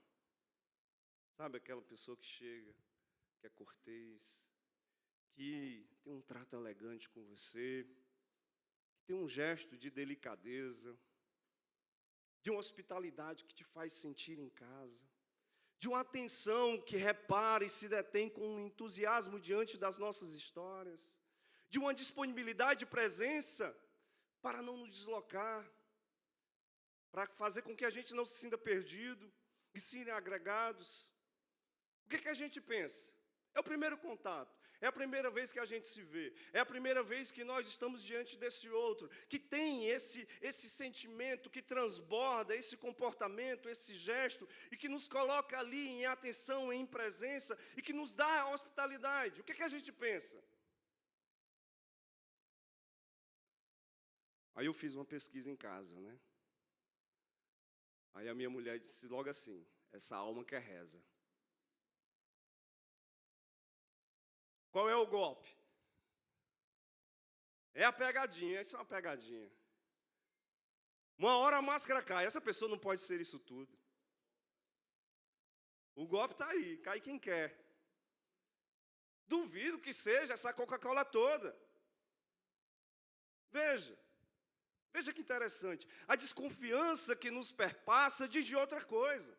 Sabe aquela pessoa que chega, que é cortês, que tem um trato elegante com você, que tem um gesto de delicadeza, de uma hospitalidade que te faz sentir em casa, de uma atenção que repara e se detém com entusiasmo diante das nossas histórias, de uma disponibilidade de presença para não nos deslocar, para fazer com que a gente não se sinta perdido e sirem agregados. O que a gente pensa? É o primeiro contato, é a primeira vez que a gente se vê, é a primeira vez que nós estamos diante desse outro, que tem esse sentimento que transborda, esse comportamento, esse gesto, e que nos coloca ali em atenção, em presença, e que nos dá a hospitalidade. O que a gente pensa? Aí eu fiz uma pesquisa em casa, né? Aí a minha mulher disse logo assim: essa alma quer reza. Qual é o golpe? É a pegadinha, isso é uma pegadinha. Uma hora a máscara cai, essa pessoa não pode ser isso tudo. O golpe está aí, cai quem quer. Duvido que seja essa Coca-Cola toda. Veja que interessante. A desconfiança que nos perpassa diz de outra coisa.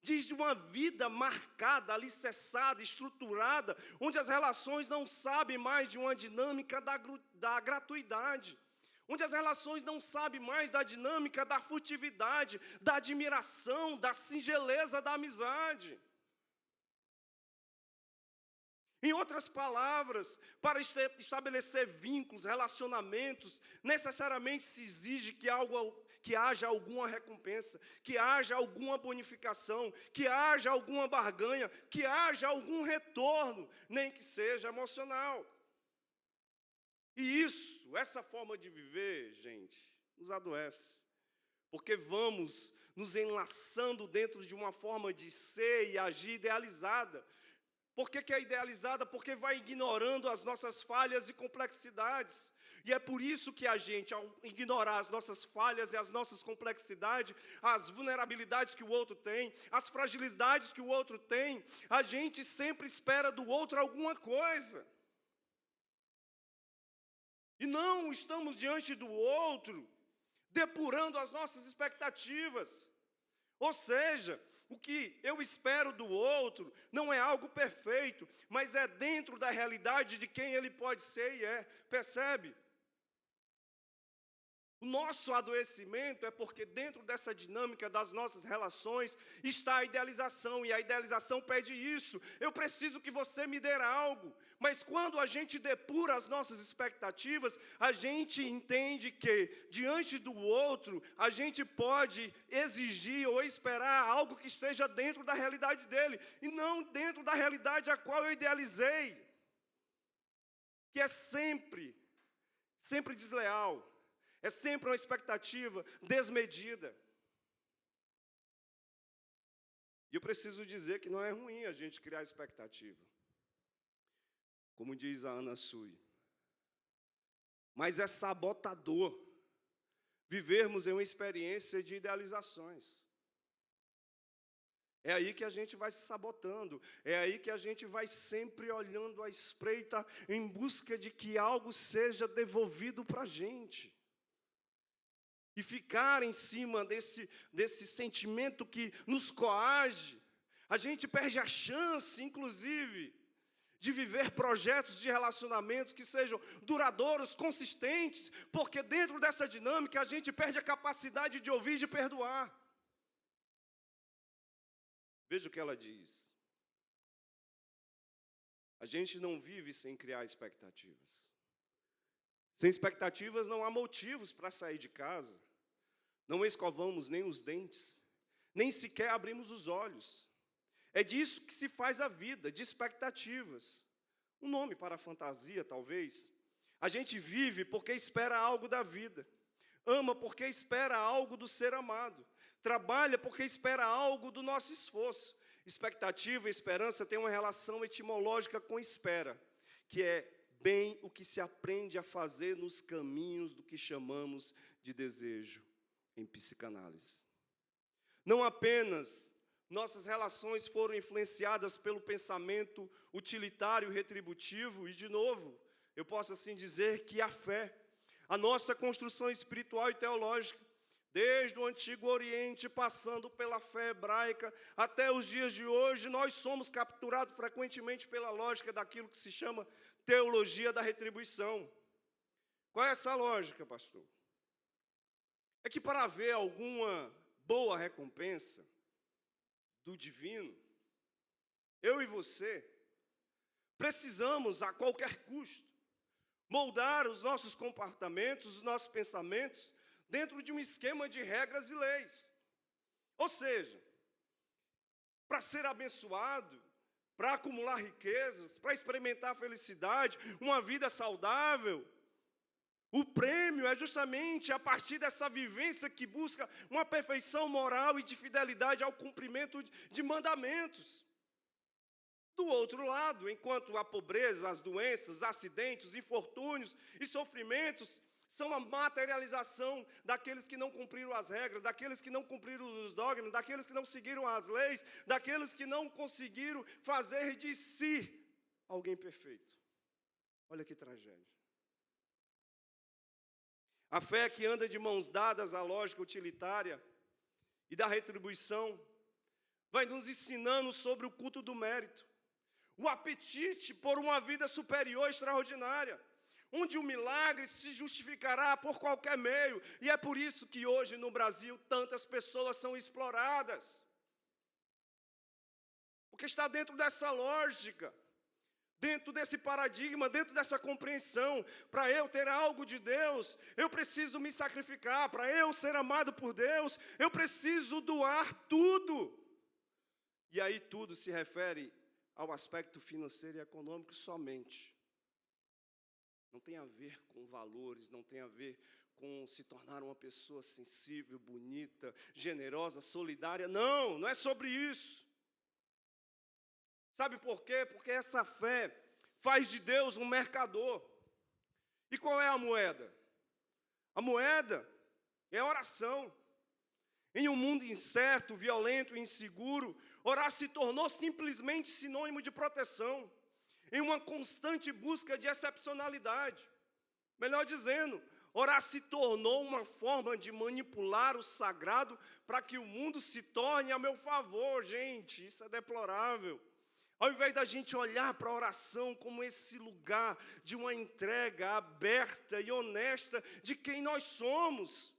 Diz de uma vida marcada, alicerçada, estruturada, onde as relações não sabem mais de uma dinâmica da gratuidade, onde as relações não sabem mais da dinâmica da furtividade, da admiração, da singeleza da amizade. Em outras palavras, para estabelecer vínculos, relacionamentos, necessariamente se exige que haja alguma recompensa, que haja alguma bonificação, que haja alguma barganha, que haja algum retorno, nem que seja emocional. E essa forma de viver, gente, nos adoece, porque vamos nos enlaçando dentro de uma forma de ser e agir idealizada. Por que é idealizada? Porque vai ignorando as nossas falhas e complexidades. E é por isso que a gente, ao ignorar as nossas falhas e as nossas complexidades, as vulnerabilidades que o outro tem, as fragilidades que o outro tem, a gente sempre espera do outro alguma coisa. E não estamos diante do outro, depurando as nossas expectativas. Ou seja, o que eu espero do outro não é algo perfeito, mas é dentro da realidade de quem ele pode ser e é. Percebe? O nosso adoecimento é porque dentro dessa dinâmica das nossas relações está a idealização, e a idealização pede isso. Eu preciso que você me dê algo. Mas quando a gente depura as nossas expectativas, a gente entende que, diante do outro, a gente pode exigir ou esperar algo que esteja dentro da realidade dele, e não dentro da realidade a qual eu idealizei, que é sempre desleal. É sempre uma expectativa desmedida. E eu preciso dizer que não é ruim a gente criar expectativa. Como diz a Ana Sui. Mas é sabotador vivermos em uma experiência de idealizações. É aí que a gente vai se sabotando. É aí que a gente vai sempre olhando à espreita em busca de que algo seja devolvido para a gente. e ficar em cima desse sentimento que nos coage, a gente perde a chance, inclusive, de viver projetos de relacionamentos que sejam duradouros, consistentes, porque dentro dessa dinâmica a gente perde a capacidade de ouvir e de perdoar. Veja o que ela diz. A gente não vive sem criar expectativas. Sem expectativas não há motivos para sair de casa. Não escovamos nem os dentes, nem sequer abrimos os olhos. É disso que se faz a vida, de expectativas. Um nome para a fantasia, talvez. A gente vive porque espera algo da vida. Ama porque espera algo do ser amado. Trabalha porque espera algo do nosso esforço. Expectativa e esperança têm uma relação etimológica com espera, que é bem o que se aprende a fazer nos caminhos do que chamamos de desejo em psicanálise. Não apenas nossas relações foram influenciadas pelo pensamento utilitário e retributivo, e, de novo, eu posso assim dizer que a fé, a nossa construção espiritual e teológica, desde o Antigo Oriente, passando pela fé hebraica, até os dias de hoje, nós somos capturados frequentemente pela lógica daquilo que se chama teologia da retribuição. Qual é essa lógica, pastor? É que para haver alguma boa recompensa do divino, eu e você precisamos, a qualquer custo, moldar os nossos comportamentos, os nossos pensamentos, dentro de um esquema de regras e leis. Ou seja, para ser abençoado, para acumular riquezas, para experimentar felicidade, uma vida saudável, o prêmio é justamente a partir dessa vivência que busca uma perfeição moral e de fidelidade ao cumprimento de mandamentos. Do outro lado, enquanto a pobreza, as doenças, os acidentes, os infortúnios e sofrimentos são a materialização daqueles que não cumpriram as regras, daqueles que não cumpriram os dogmas, daqueles que não seguiram as leis, daqueles que não conseguiram fazer de si alguém perfeito. Olha que tragédia. A fé que anda de mãos dadas à lógica utilitária e da retribuição vai nos ensinando sobre o culto do mérito, o apetite por uma vida superior extraordinária, onde o milagre se justificará por qualquer meio, e é por isso que hoje no Brasil tantas pessoas são exploradas. Porque está dentro dessa lógica, dentro desse paradigma, dentro dessa compreensão. Para eu ter algo de Deus, eu preciso me sacrificar. Para eu ser amado por Deus, eu preciso doar tudo. E aí tudo se refere ao aspecto financeiro e econômico somente. Não tem a ver com valores, não tem a ver com se tornar uma pessoa sensível, bonita, generosa, solidária. Não, não é sobre isso. Sabe por quê? Porque essa fé faz de Deus um mercador. E qual é a moeda? A moeda é a oração. Em um mundo incerto, violento e inseguro, orar se tornou simplesmente sinônimo de proteção, em uma constante busca de excepcionalidade. Melhor dizendo, orar se tornou uma forma de manipular o sagrado para que o mundo se torne a meu favor. Gente, isso é deplorável. Ao invés da gente olhar para a oração como esse lugar de uma entrega aberta e honesta de quem nós somos,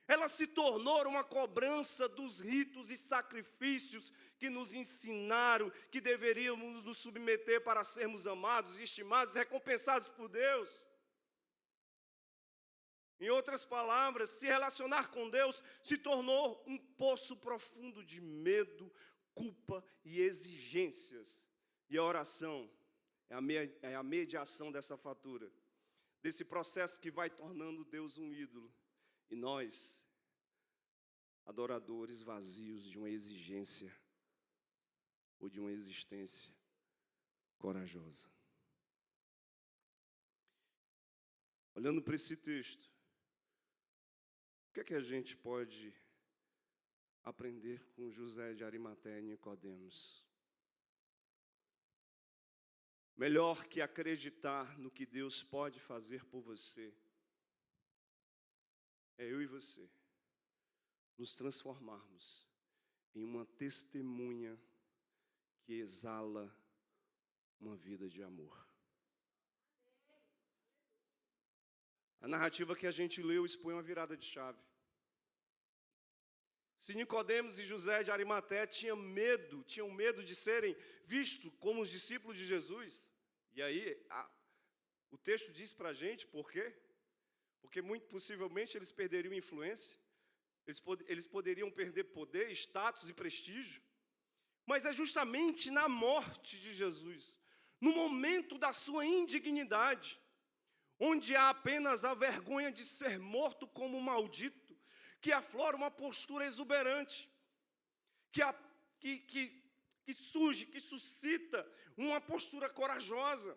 ela se tornou uma cobrança dos ritos e sacrifícios que nos ensinaram que deveríamos nos submeter para sermos amados, estimados, recompensados por Deus. Em outras palavras, se relacionar com Deus se tornou um poço profundo de medo, culpa e exigências. E a oração é a mediação dessa fatura, desse processo que vai tornando Deus um ídolo. E nós, adoradores vazios de uma exigência ou de uma existência corajosa. Olhando para esse texto, o que é que a gente pode aprender com José de Arimateia e Nicodemos? Melhor que acreditar no que Deus pode fazer por você é eu e você nos transformarmos em uma testemunha que exala uma vida de amor. A narrativa que a gente leu expõe uma virada de chave. Se Nicodemos e José de Arimateia tinham medo de serem vistos como os discípulos de Jesus, e aí o texto diz para a gente por quê? Porque muito possivelmente eles perderiam influência, eles poderiam perder poder, status e prestígio, mas é justamente na morte de Jesus, no momento da sua indignidade, onde há apenas a vergonha de ser morto como maldito, que aflora uma postura exuberante, que surge, que suscita uma postura corajosa.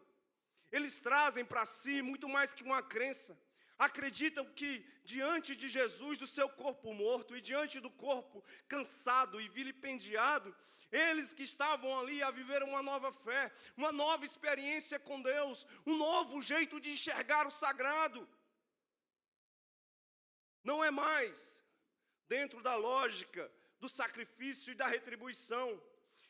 Eles trazem para si muito mais que uma crença. Acreditam que diante de Jesus, do seu corpo morto, e diante do corpo cansado e vilipendiado, eles que estavam ali a viver uma nova fé, uma nova experiência com Deus, um novo jeito de enxergar o sagrado. Não é mais dentro da lógica do sacrifício e da retribuição.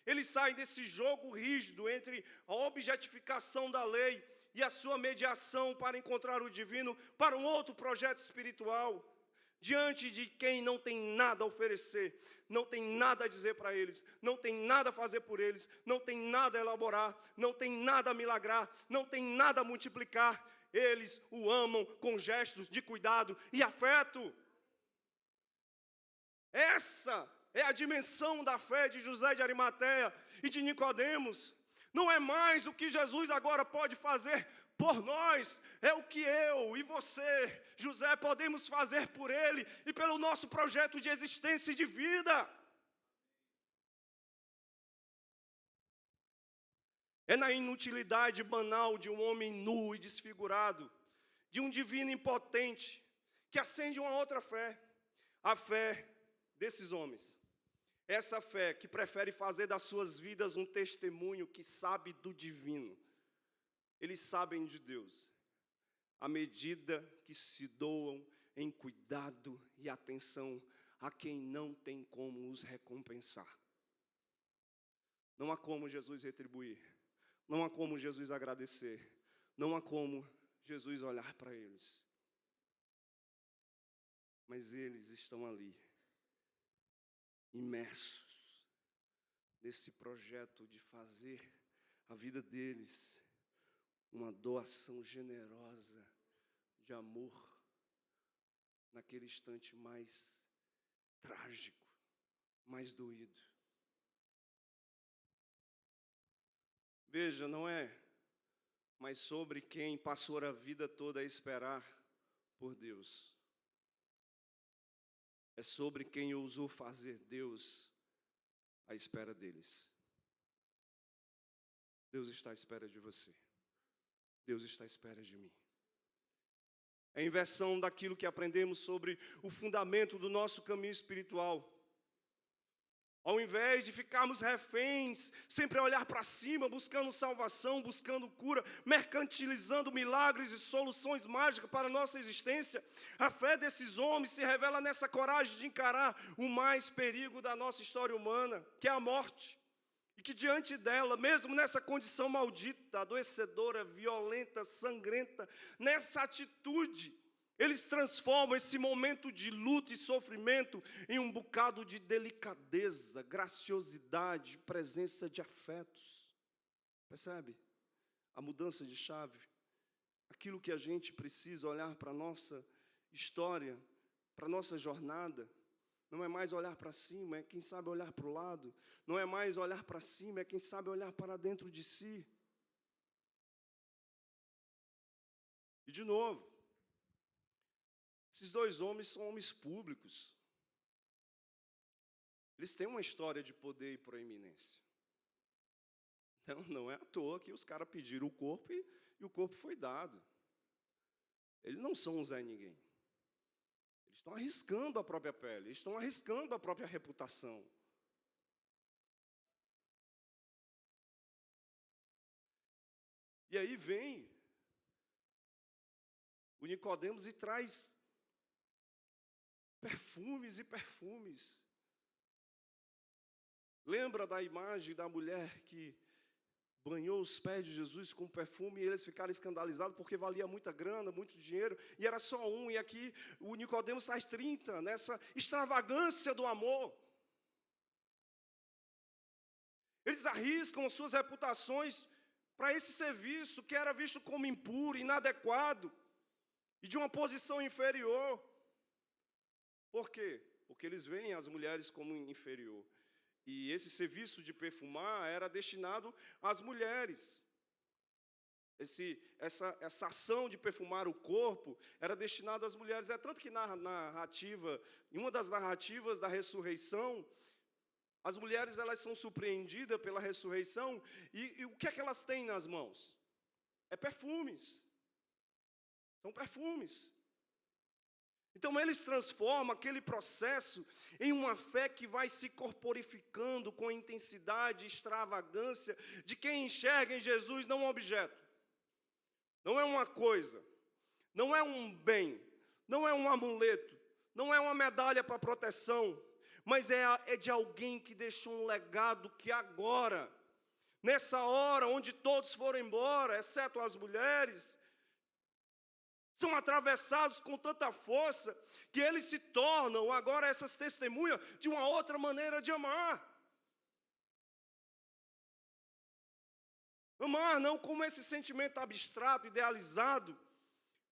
Eles saem desse jogo rígido entre a objetificação da lei e a sua mediação para encontrar o divino, para um outro projeto espiritual, diante de quem não tem nada a oferecer, não tem nada a dizer para eles, não tem nada a fazer por eles, não tem nada a elaborar, não tem nada a milagrar, não tem nada a multiplicar. Eles o amam com gestos de cuidado e afeto. Essa é a dimensão da fé de José de Arimateia e de Nicodemos. Não é mais o que Jesus agora pode fazer por nós, é o que eu e você, José, podemos fazer por ele e pelo nosso projeto de existência e de vida. É na inutilidade banal de um homem nu e desfigurado, de um divino impotente, que acende uma outra fé, a fé desses homens. Essa fé que prefere fazer das suas vidas um testemunho que sabe do divino. Eles sabem de Deus, à medida que se doam em cuidado e atenção a quem não tem como os recompensar. Não há como Jesus retribuir, não há como Jesus agradecer, não há como Jesus olhar para eles. Mas eles estão ali, imersos nesse projeto de fazer a vida deles uma doação generosa de amor naquele instante mais trágico, mais doído. Veja, não é mais sobre quem passou a vida toda a esperar por Deus. É sobre quem ousou fazer Deus à espera deles. Deus está à espera de você. Deus está à espera de mim. É a inversão daquilo que aprendemos sobre o fundamento do nosso caminho espiritual. Ao invés de ficarmos reféns, sempre a olhar para cima, buscando salvação, buscando cura, mercantilizando milagres e soluções mágicas para a nossa existência, a fé desses homens se revela nessa coragem de encarar o mais perigo da nossa história humana, que é a morte. E que diante dela, mesmo nessa condição maldita, adoecedora, violenta, sangrenta, nessa atitude, eles transformam esse momento de luta e sofrimento em um bocado de delicadeza, graciosidade, presença de afetos. Percebe? A mudança de chave. Aquilo que a gente precisa olhar para a nossa história, para a nossa jornada, não é mais olhar para cima, é quem sabe olhar para o lado. Não é mais olhar para cima, é quem sabe olhar para dentro de si. E de novo, esses dois homens são homens públicos. Eles têm uma história de poder e proeminência. Então, não é à toa que os caras pediram o corpo e o corpo foi dado. Eles não são um Zé Ninguém. Eles estão arriscando a própria pele, eles estão arriscando a própria reputação. E aí vem o Nicodemos e traz Perfumes e perfumes. Lembra da imagem da mulher que banhou os pés de Jesus com perfume e eles ficaram escandalizados porque valia muita grana, muito dinheiro, e era só um, e aqui o Nicodemos traz 30, nessa extravagância do amor. Eles arriscam as suas reputações para esse serviço que era visto como impuro, inadequado e de uma posição inferior. Por quê? Porque eles veem as mulheres como inferior. E esse serviço de perfumar era destinado às mulheres. Essa ação de perfumar o corpo era destinada às mulheres. É tanto que em uma das narrativas da ressurreição, as mulheres elas são surpreendidas pela ressurreição e o que é que elas têm nas mãos? É perfumes. São perfumes. Então, eles transformam aquele processo em uma fé que vai se corporificando com a intensidade e extravagância de quem enxerga em Jesus não um objeto, não é uma coisa, não é um bem, não é um amuleto, não é uma medalha para proteção, mas é de alguém que deixou um legado que agora, nessa hora onde todos foram embora, exceto as mulheres, são atravessados com tanta força que eles se tornam agora essas testemunhas de uma outra maneira de amar. Amar não como esse sentimento abstrato, idealizado,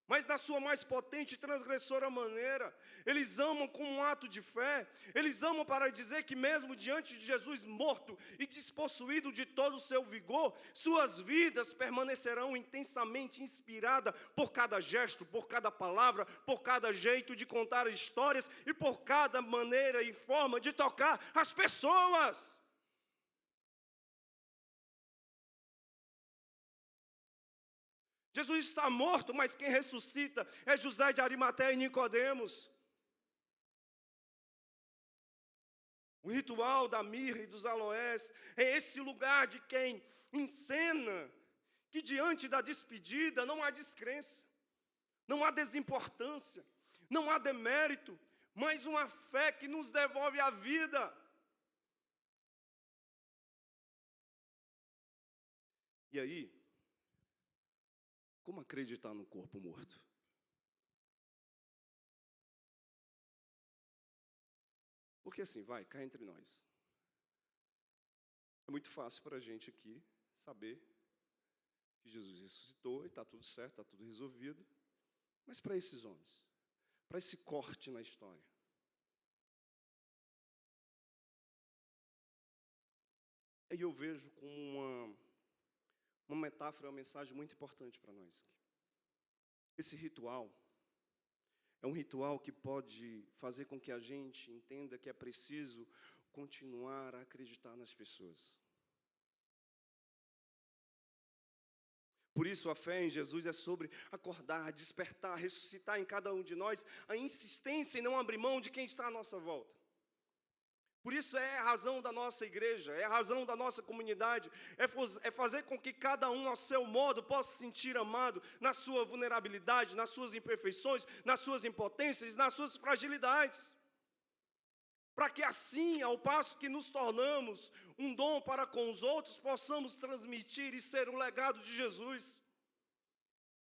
mas na sua mais potente e transgressora maneira. Eles amam como um ato de fé. Eles amam para dizer que mesmo diante de Jesus morto e despossuído de todo o seu vigor, suas vidas permanecerão intensamente inspiradas por cada gesto, por cada palavra, por cada jeito de contar histórias e por cada maneira e forma de tocar as pessoas. Jesus está morto, mas quem ressuscita é José de Arimateia e Nicodemos. O ritual da mirra e dos aloés é esse lugar de quem encena que diante da despedida não há descrença, não há desimportância, não há demérito, mas uma fé que nos devolve a vida. E aí, como acreditar no corpo morto? Porque assim, cá entre nós. É muito fácil para a gente aqui saber que Jesus ressuscitou e está tudo certo, está tudo resolvido. Mas para esses homens, para esse corte na história, aí eu vejo como uma metáfora, uma mensagem muito importante para nós. Esse ritual é um ritual que pode fazer com que a gente entenda que é preciso continuar a acreditar nas pessoas. Por isso, a fé em Jesus é sobre acordar, despertar, ressuscitar em cada um de nós a insistência em não abrir mão de quem está à nossa volta. Por isso é a razão da nossa igreja, é a razão da nossa comunidade, é fazer com que cada um, ao seu modo, possa se sentir amado na sua vulnerabilidade, nas suas imperfeições, nas suas impotências, nas suas fragilidades. Para que assim, ao passo que nos tornamos um dom para com os outros, possamos transmitir e ser um legado de Jesus.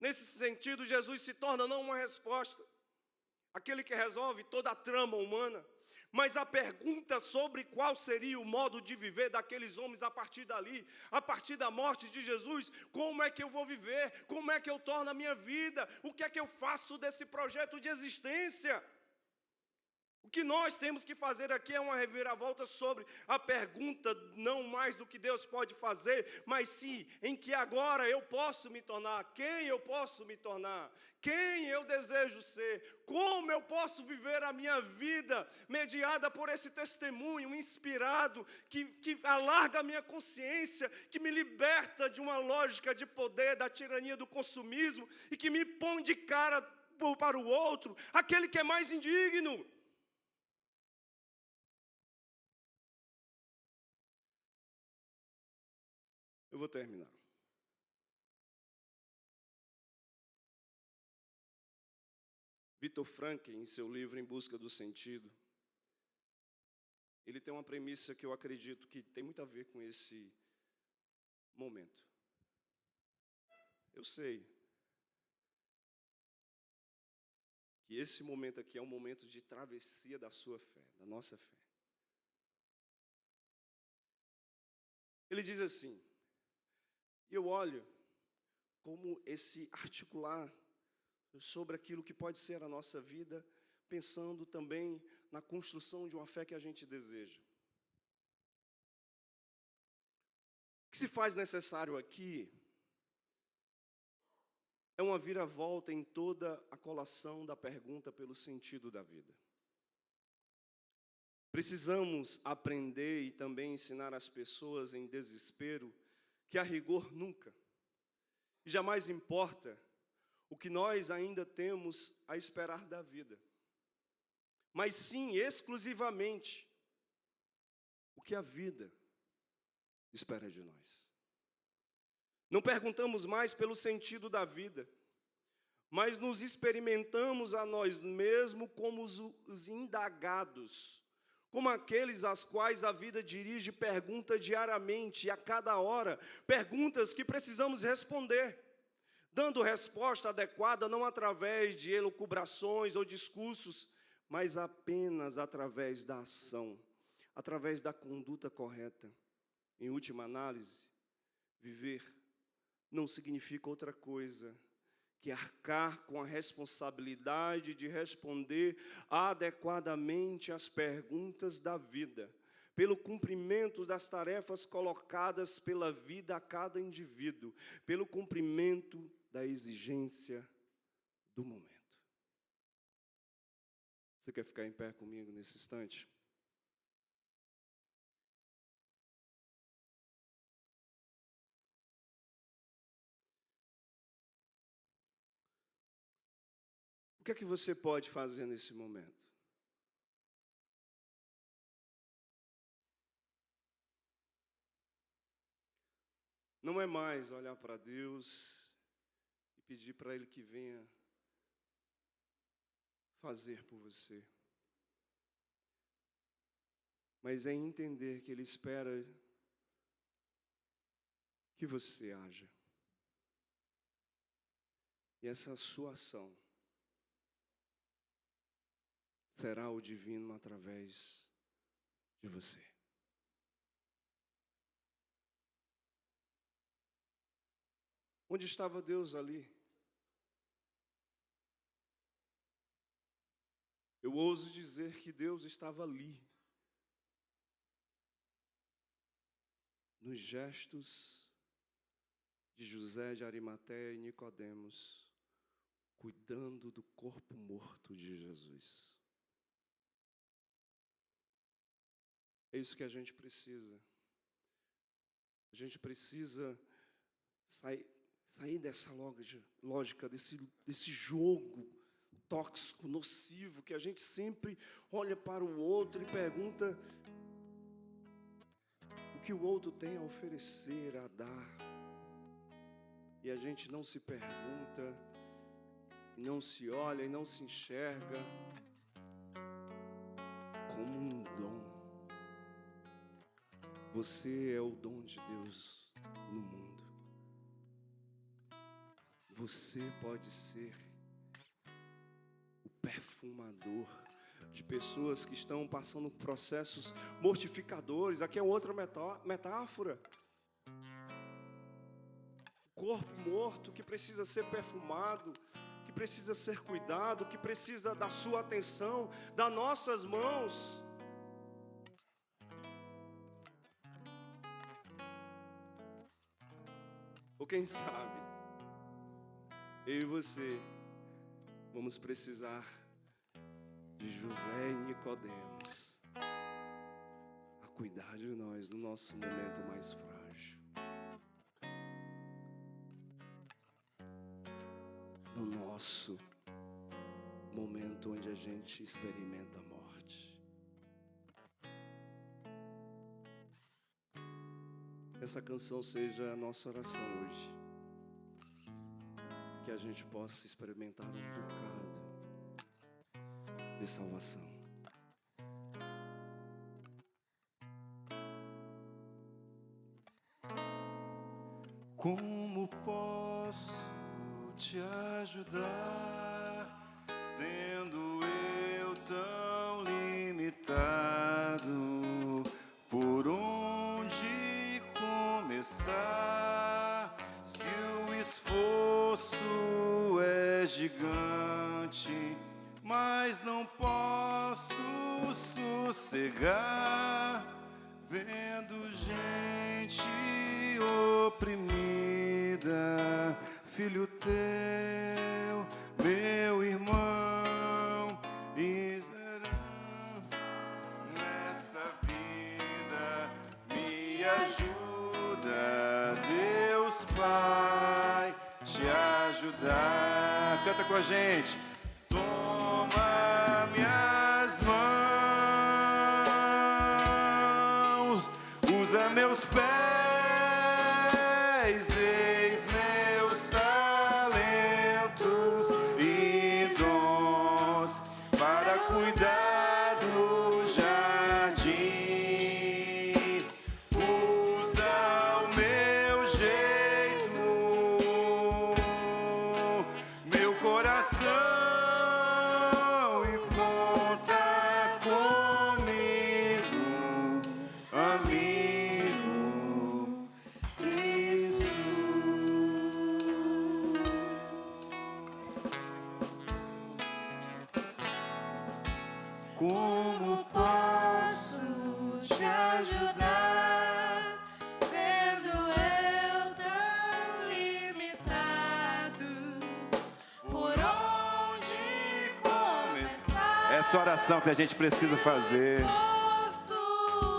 Nesse sentido, Jesus se torna não uma resposta, aquele que resolve toda a trama humana, mas a pergunta sobre qual seria o modo de viver daqueles homens a partir dali, a partir da morte de Jesus, como é que eu vou viver, como é que eu torno a minha vida, o que é que eu faço desse projeto de existência? O que nós temos que fazer aqui é uma reviravolta sobre a pergunta, não mais do que Deus pode fazer, mas sim em que agora eu posso me tornar, quem eu posso me tornar, quem eu desejo ser, como eu posso viver a minha vida mediada por esse testemunho inspirado, que alarga a minha consciência, que me liberta de uma lógica de poder, da tirania do consumismo e que me põe de cara para o outro, aquele que é mais indigno. Eu vou terminar. Viktor Frankl, em seu livro Em Busca do Sentido, ele tem uma premissa que eu acredito que tem muito a ver com esse momento. Eu sei que esse momento aqui é um momento de travessia da sua fé, da nossa fé. Ele diz assim, e eu olho como esse articular sobre aquilo que pode ser a nossa vida, pensando também na construção de uma fé que a gente deseja. O que se faz necessário aqui é uma viravolta em toda a colação da pergunta pelo sentido da vida. Precisamos aprender e também ensinar as pessoas em desespero que a rigor nunca, e jamais importa o que nós ainda temos a esperar da vida, mas sim exclusivamente o que a vida espera de nós. Não perguntamos mais pelo sentido da vida, mas nos experimentamos a nós mesmos como os indagados, como aqueles aos quais a vida dirige pergunta diariamente e a cada hora, perguntas que precisamos responder, dando resposta adequada não através de elucubrações ou discursos, mas apenas através da ação, através da conduta correta. Em última análise, viver não significa outra coisa que arcar com a responsabilidade de responder adequadamente às perguntas da vida, pelo cumprimento das tarefas colocadas pela vida a cada indivíduo, pelo cumprimento da exigência do momento. Você quer ficar em pé comigo nesse instante? O que é que você pode fazer nesse momento? Não é mais olhar para Deus e pedir para Ele que venha fazer por você, mas é entender que Ele espera que você haja. E essa sua ação será o divino através de você. Onde estava Deus ali? Eu ouso dizer que Deus estava ali, nos gestos de José de Arimateia e Nicodemos, cuidando do corpo morto de Jesus. É isso que a gente precisa. A gente precisa sair dessa lógica, desse jogo tóxico, nocivo, que a gente sempre olha para o outro e pergunta o que o outro tem a oferecer, a dar. E a gente não se pergunta, não se olha e não se enxerga como um dom. Você é o dom de Deus no mundo. Você pode ser o perfumador de pessoas que estão passando por processos mortificadores. Aqui é outra metáfora. O corpo morto que precisa ser perfumado, que precisa ser cuidado, que precisa da sua atenção, das nossas mãos. Ou quem sabe, eu e você vamos precisar de José e Nicodemos a cuidar de nós no nosso momento mais frágil, no nosso momento onde a gente experimenta a morte. Essa canção seja a nossa oração hoje, que a gente possa experimentar um bocado de salvação. Como posso te ajudar, sendo eu tão limitado? Por onde começar, se o esforço é gigante, mas não posso sossegar, vendo gente oprimida. Filho teu, meu irmão, esperando nessa vida, me ajuda, Deus Pai, te ajudar. Canta com a gente. Toma minhas mãos, usa meus pés, eis meus talentos e dons para cuidar do jardim. Usa o meu jeito, meu coração, e conta comigo, amigo Cristo. Como posso te ajudar, Sendo eu tão limitado, por onde começar? essa oração que a gente precisa fazer?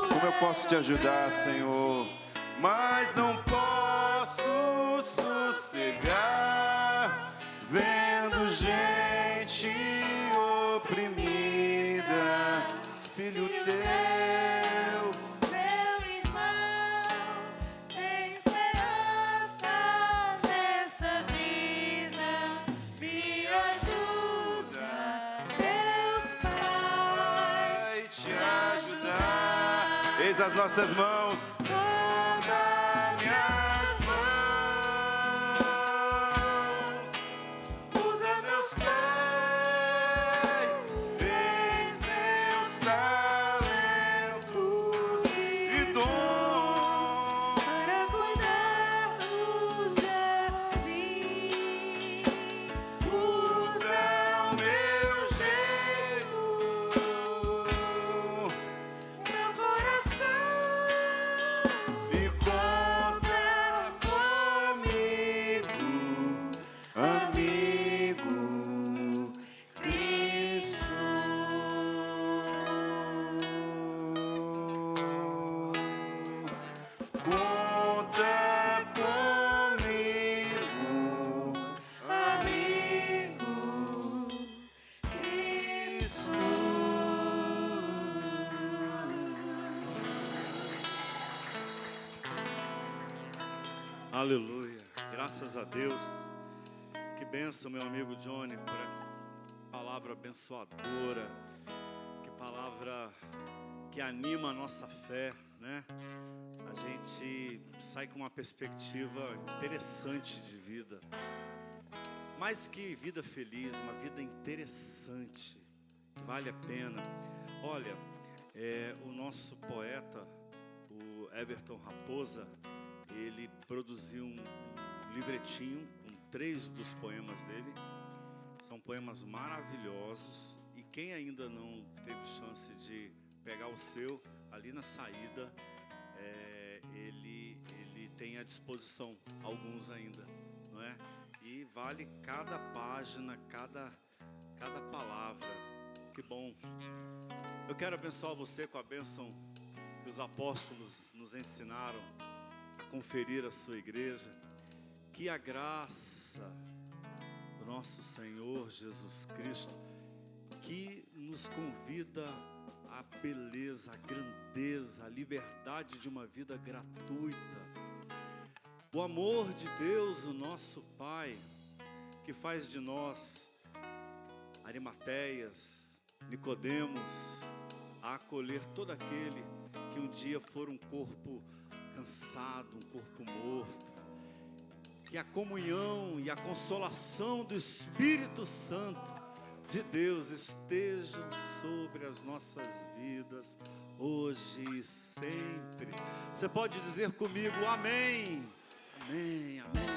Como eu posso te ajudar, Senhor? Mas não posso sossegar, vendo gente oprimida. Filho teu, Meu irmão, sem esperança nessa vida, me ajuda, Deus Pai, vai te ajudar. Eis as nossas mãos. Toma minhas mãos, usa meus pés, eis meus talentos e dons para cuidar dos jardins. usa o meu jeito, Meu coração e conta comigo, amigo Cristo. Conta comigo, amigo Cristo. Aleluia. Graças a Deus. Que bênção, meu amigo Johnny, por palavra abençoadora. Que palavra que anima a nossa fé, né? A gente sai com uma perspectiva interessante de vida. Mais que vida feliz, uma vida interessante. Vale a pena. Olha, o nosso poeta, o Everton Raposa, ele produziu um livretinho com 3 dos poemas dele. São poemas maravilhosos. E quem ainda não teve chance de pegar o seu, ali na saída, ele tem à disposição alguns ainda, não é? E vale cada página, cada palavra. Que bom. Eu quero abençoar você com a bênção que os apóstolos nos ensinaram a conferir a sua igreja. Que a graça do nosso Senhor Jesus Cristo, que nos convida à beleza, à grandeza, à liberdade de uma vida gratuita. O amor de Deus, o nosso Pai, que faz de nós Arimateias, Nicodemos a acolher todo aquele que um dia for um corpo cansado, um corpo morto. Que a comunhão e a consolação do Espírito Santo de Deus estejam sobre as nossas vidas, hoje e sempre. Você pode dizer comigo, amém, amém, amém.